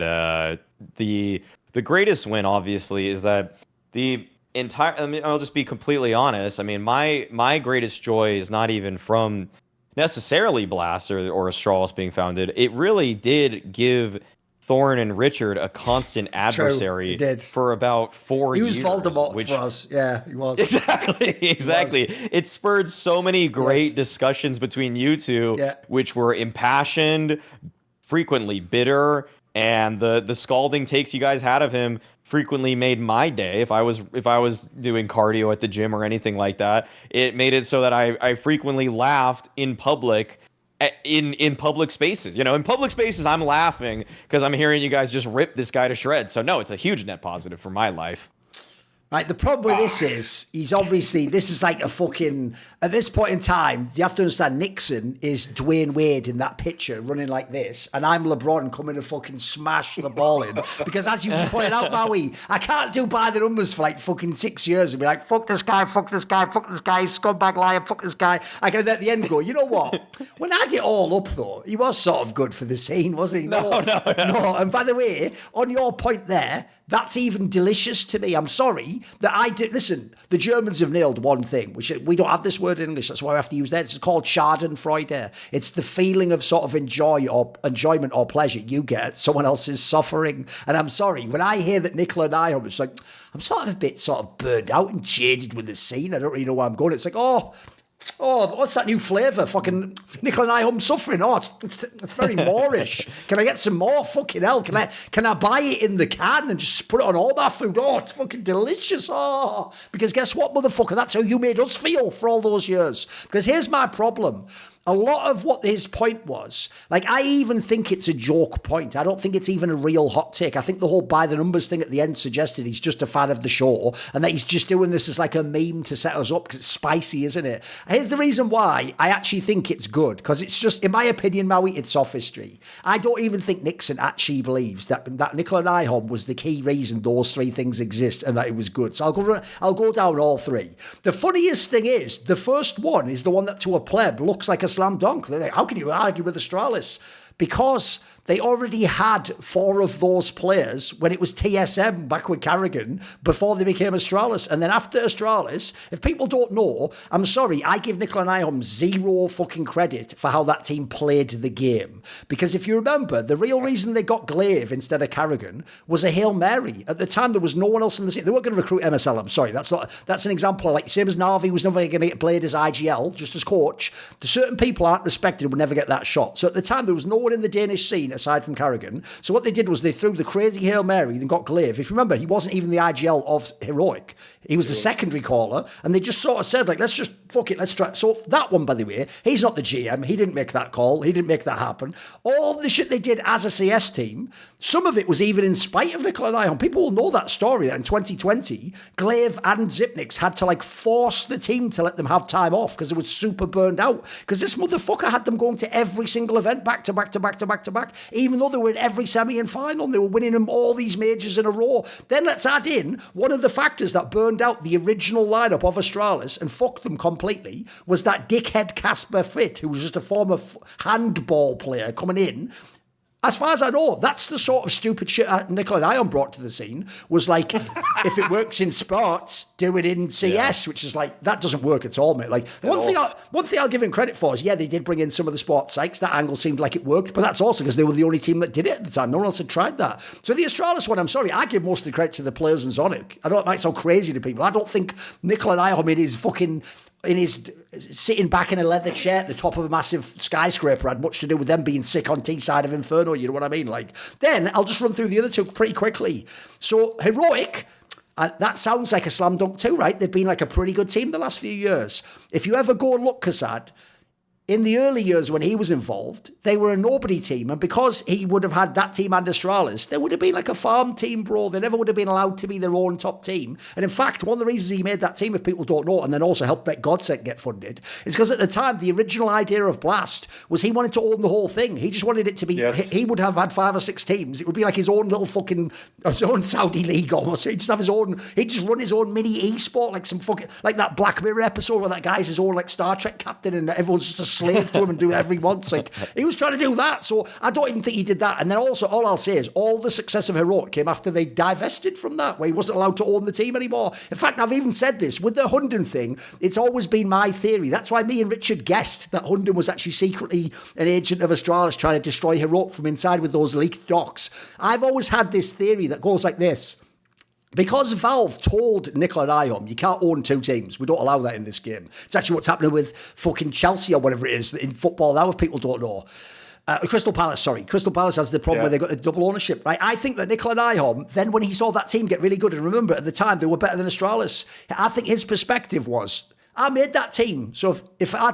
the greatest win, obviously, is that the entire. I mean, I'll just be completely honest. I mean, my greatest joy is not even from necessarily Blast or Astralis being founded. It really did give Thorin and Richard a constant adversary for about 4 years. He was Voldemort for us. Yeah, he was. Exactly. It spurred so many great discussions between you two, which were impassioned, frequently bitter, and the scalding takes you guys had of him frequently made my day. If I was doing cardio at the gym or anything like that, it made it so that I frequently laughed in public, in public spaces. In public spaces, I'm laughing because I'm hearing you guys just rip this guy to shreds. So no, it's a huge net positive for my life. Right, the problem with this is, this is like a fucking, at this point in time, you have to understand Nixon is Dwayne Wade in that picture running like this, and I'm LeBron coming to fucking smash the ball in. Because as you just pointed out, Maui, I can't do by the numbers for like fucking 6 years and be like, fuck this guy, fuck this guy, fuck this guy, scumbag liar, fuck this guy. I can at the end go, you know what? When I add it all up though, he was sort of good for the scene, wasn't he? No. And by the way, on your point there, that's even delicious to me. I'm sorry that I did. Listen, the Germans have nailed one thing, which we don't have this word in English. That's why I have to use that. It's called Schadenfreude. It's the feeling of sort of enjoyment or pleasure you get at someone else's suffering. And I'm sorry, when I hear that Nikolaj Nyholm is like, I'm sort of a bit sort of burned out and jaded with the scene. I don't really know where I'm going. It's like, oh, what's that new flavour? Fucking Nikolaj Nyholm suffering. Oh, it's very Moorish. Can I get some more? Fucking hell. Can I buy it in the can and just put it on all my food? Oh, it's fucking delicious. Oh, because guess what, motherfucker? That's how you made us feel for all those years. Because here's my problem. A lot of what his point was, like, I even think it's a joke point. I don't think it's even a real hot take. I think the whole by the numbers thing at the end suggested he's just a fan of the show and that he's just doing this as like a meme to set us up because it's spicy, isn't it? Here's the reason why I actually think it's good, because it's just, in my opinion, Maui, it's sophistry. I don't even think Nixon actually believes that Nikolaj Nyholm was the key reason those three things exist and that it was good. So I'll go down all three. The funniest thing is, the first one is the one that to a pleb looks like a slam dunk. They're like, how can you argue with Astralis? Because they already had four of those players when it was TSM back with Carrigan before they became Astralis. And then after Astralis, if people don't know, I'm sorry, I give Nikolaj Nyholm zero fucking credit for how that team played the game. Because if you remember, the real reason they got Glaive instead of Carrigan was a Hail Mary. At the time, there was no one else in the scene. They weren't going to recruit MSL. I'm sorry. That's an example of, like, same as Navi was never going to get played as IGL, just as coach. The certain people aren't respected would never get that shot. So at the time, there was no one in the Danish scene aside from Carrigan. So what they did was they threw the crazy Hail Mary and got Glaive. If you remember, he wasn't even the IGL of Heroic. He was the secondary caller. And they just sort of said, like, let's just, fuck it, let's try. So that one, by the way, he's not the GM. He didn't make that call. He didn't make that happen. All the shit they did as a CS team, some of it was even in spite of Nikolaj Nyholm. People will know that story, that in 2020, Glaive and Zipnix had to, like, force the team to let them have time off because they were super burned out. Because this motherfucker had them going to every single event back to back to back to back to back, even though they were in every semi and final, and they were winning them all these majors in a row. Then let's add in one of the factors that burned out the original lineup of Astralis and fucked them completely was that dickhead Casper Fritt, who was just a former handball player coming in. As far as I know, that's the sort of stupid shit Nikolaj Nyholm brought to the scene, was like, if it works in sports, do it in CS, which is like, that doesn't work at all, mate. Like, one thing I'll give him credit for is, yeah, they did bring in some of the sports psychs. That angle seemed like it worked, but that's also because they were the only team that did it at the time. No one else had tried that. So the Astralis one, I'm sorry, I give most of the credit to the players and Zonic. I know it might sound crazy to people. I don't think Nikolaj Nyholm in his sitting back in a leather chair at the top of a massive skyscraper had much to do with them being sick on T-side of Inferno, you know what I mean? Like, then I'll just run through the other two pretty quickly. So Heroic, that sounds like a slam dunk too, right? They've been like a pretty good team the last few years. If you ever go and look, Kassad, in the early years when he was involved, they were a nobody team. And because he would have had that team and Astralis, they would have been like a farm team, bro. They never would have been allowed to be their own top team. And in fact, one of the reasons he made that team, if people don't know, and then also helped let Godsent get funded, is because at the time, the original idea of Blast was he wanted to own the whole thing. He just wanted it to be, he would have had 5 or 6 teams. It would be like his own little fucking, his own Saudi league almost. He'd just have his own, he'd just run his own mini e-sport, like some fucking, like that Black Mirror episode where that guy's his own like Star Trek captain and everyone's just a slave to him and do whatever he wants. Like, he was trying to do that. So I don't even think he did that. And then also, all I'll say is all the success of Heroic came after they divested from that, where he wasn't allowed to own the team anymore. In fact, I've even said this with the Hunden thing. It's always been my theory. That's why me and Richard guessed that Hunden was actually secretly an agent of Astralis trying to destroy Heroic from inside with those leaked docs. I've always had this theory that goes like this. Because Valve told Nikolaj Nyholm, you can't own 2 teams. We don't allow that in this game. It's actually what's happening with fucking Chelsea or whatever it is in football now, if people don't know. Crystal Palace has the problem where they got the double ownership, right? I think that Nikolaj Nyholm, then when he saw that team get really good, and remember, at the time, they were better than Astralis, I think his perspective was, I made that team. So if I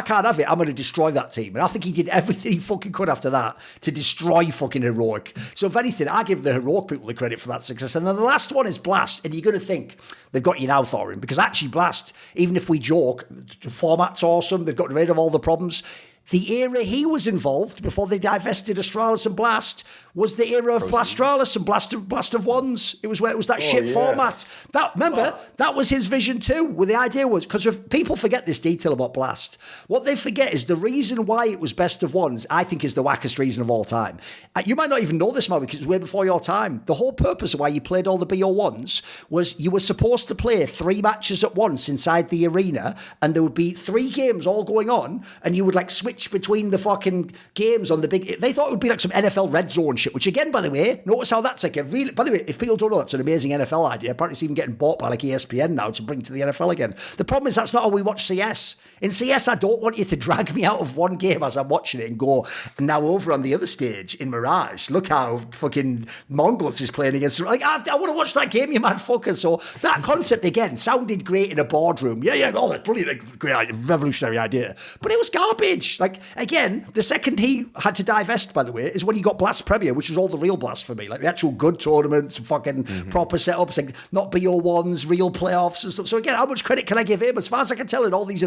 can't have it, I'm going to destroy that team. And I think he did everything he fucking could after that to destroy fucking Heroic. So if anything, I give the Heroic people the credit for that success. And then the last one is Blast. And you're going to think they've got you now, Thorin, because actually Blast, even if we joke, the format's awesome. They've got rid of all the problems. The era he was involved before they divested Astralis and Blast was the era of Blastralis and Blast of Ones. It was where it was that shit format. That was his vision too. Where the idea was, because if people forget this detail about Blast, what they forget is the reason why it was Best of Ones, I think, is the wackest reason of all time. You might not even know this, Mo, because it's way before your time. The whole purpose of why you played all the BO1s was you were supposed to play 3 matches at once inside the arena, and there would be 3 games all going on, and you would like switch between the fucking games on the big... They thought it would be like some NFL Red Zone shit, which again, by the way, notice how that's like a really... By the way, if people don't know, it's an amazing NFL idea. Apparently it's even getting bought by like ESPN now to bring to the NFL again. The problem is that's not how we watch CS. In CS, I don't want you to drag me out of one game as I'm watching it and go, now over on the other stage in Mirage, look how fucking Mongols is playing against... Like, I want to watch that game, you mad fucker. So that concept, again, sounded great in a boardroom. Yeah, oh, that's brilliant, great, revolutionary idea. But it was garbage. Like, again, the second he had to divest, by the way, is when he got Blast Premier, which was all the real Blast for me. Like the actual good tournaments, fucking proper setups, like not BO1s, real playoffs and stuff. So again, how much credit can I give him? As far as I can tell in all these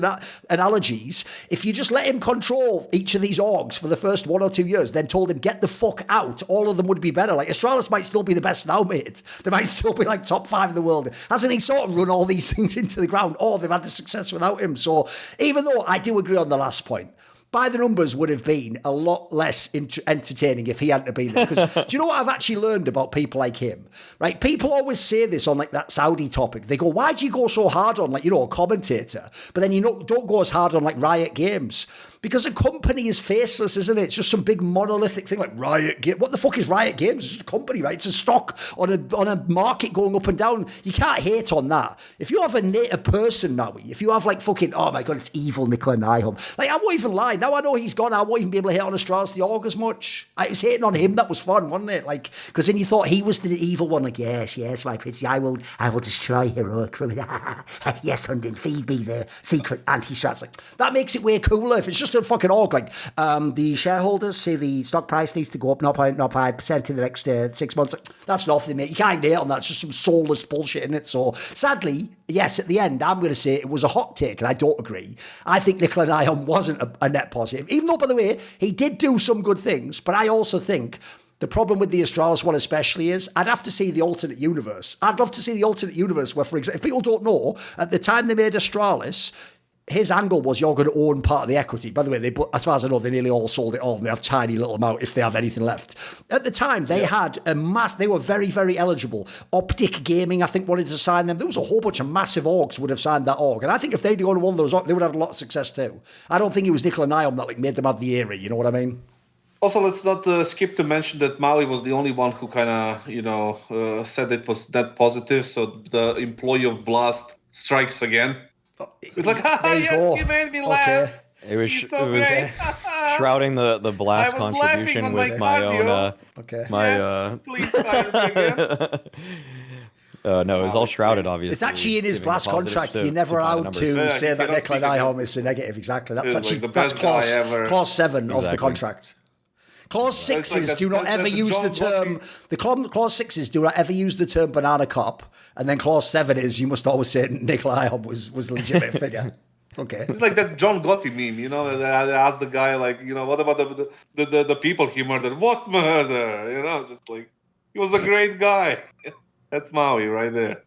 analogies, if you just let him control each of these orgs for the first 1 or 2 years, then told him, get the fuck out, all of them would be better. Like Astralis might still be the best now, mate. They might still be like top 5 in the world. Hasn't he sort of run all these things into the ground? Or they've had the success without him. So even though I do agree on the last point, by the numbers would have been a lot less entertaining if he hadn't been there. Because do you know what I've actually learned about people like him? Right? People always say this on like that Saudi topic. They go, why do you go so hard on like, a commentator? But then don't go as hard on like Riot Games. Because a company is faceless, isn't it? It's just some big monolithic thing like Riot Games. What the fuck is Riot Games? It's just a company, right? It's a stock on a market going up and down. You can't hate on that. If you have a person, Maui, if you have like fucking, oh my God, it's evil Nikolaj Nyholm. Like, I won't even lie. Now I know he's gone, I won't even be able to hate on Astralis the Org as much. I was hating on him. That was fun, wasn't it? Like, because then you thought he was the evil one. Like, yes, my pretty, I will destroy Heroic from it. Yes, Hundred, feed me the secret anti-strats. Like, that makes it way cooler. If it's just a fucking org, like the shareholders say the stock price needs to go up 0.05% in the next 6 months. That's nothing, mate. You can't hate on that. It's just some soulless bullshit in it. So sadly, yes, at the end, I'm going to say it was a hot take, and I don't agree. I think Nikolaj Nyholm wasn't a net positive, even though, by the way, he did do some good things. But I also think the problem with the Astralis one especially is I'd have to see the alternate universe. I'd love to see the alternate universe where, for example, if people don't know, at the time they made Astralis, his angle was you're going to own part of the equity. By the way, as far as I know, they nearly all sold it all, and they have tiny little amount if they have anything left. At the time, they had they were very, very eligible. Optic Gaming, I think, wanted to sign them. There was a whole bunch of massive orgs would have signed that org. And I think if they'd gone to one of those, they would have had a lot of success too. I don't think it was Nikolaj Nyholm that made them have the era, you know what I mean? Also, let's not skip to mention that Maui was the only one who kind of, said it was that positive. So the employee of Blast strikes again. It's like, yes, he made me laugh. It was shrouding the Blast contribution with my own. Please fire me again. No, it was all shrouded, obviously. It's actually in his Blast contract. You're never allowed to say that Nikolaj Nyholm is a negative. Exactly. That's actually that's clause 7 of the contract. Clause 6s do not ever use the term. The clause 6s do not ever use the term banana cop, and then clause 7 is you must always say Nikolaj Nyholm was a legitimate figure. Okay, it's like that John Gotti meme, that I asked the guy, like, what about the people he murdered? What murder? Just like, he was a great guy. That's Maui right there.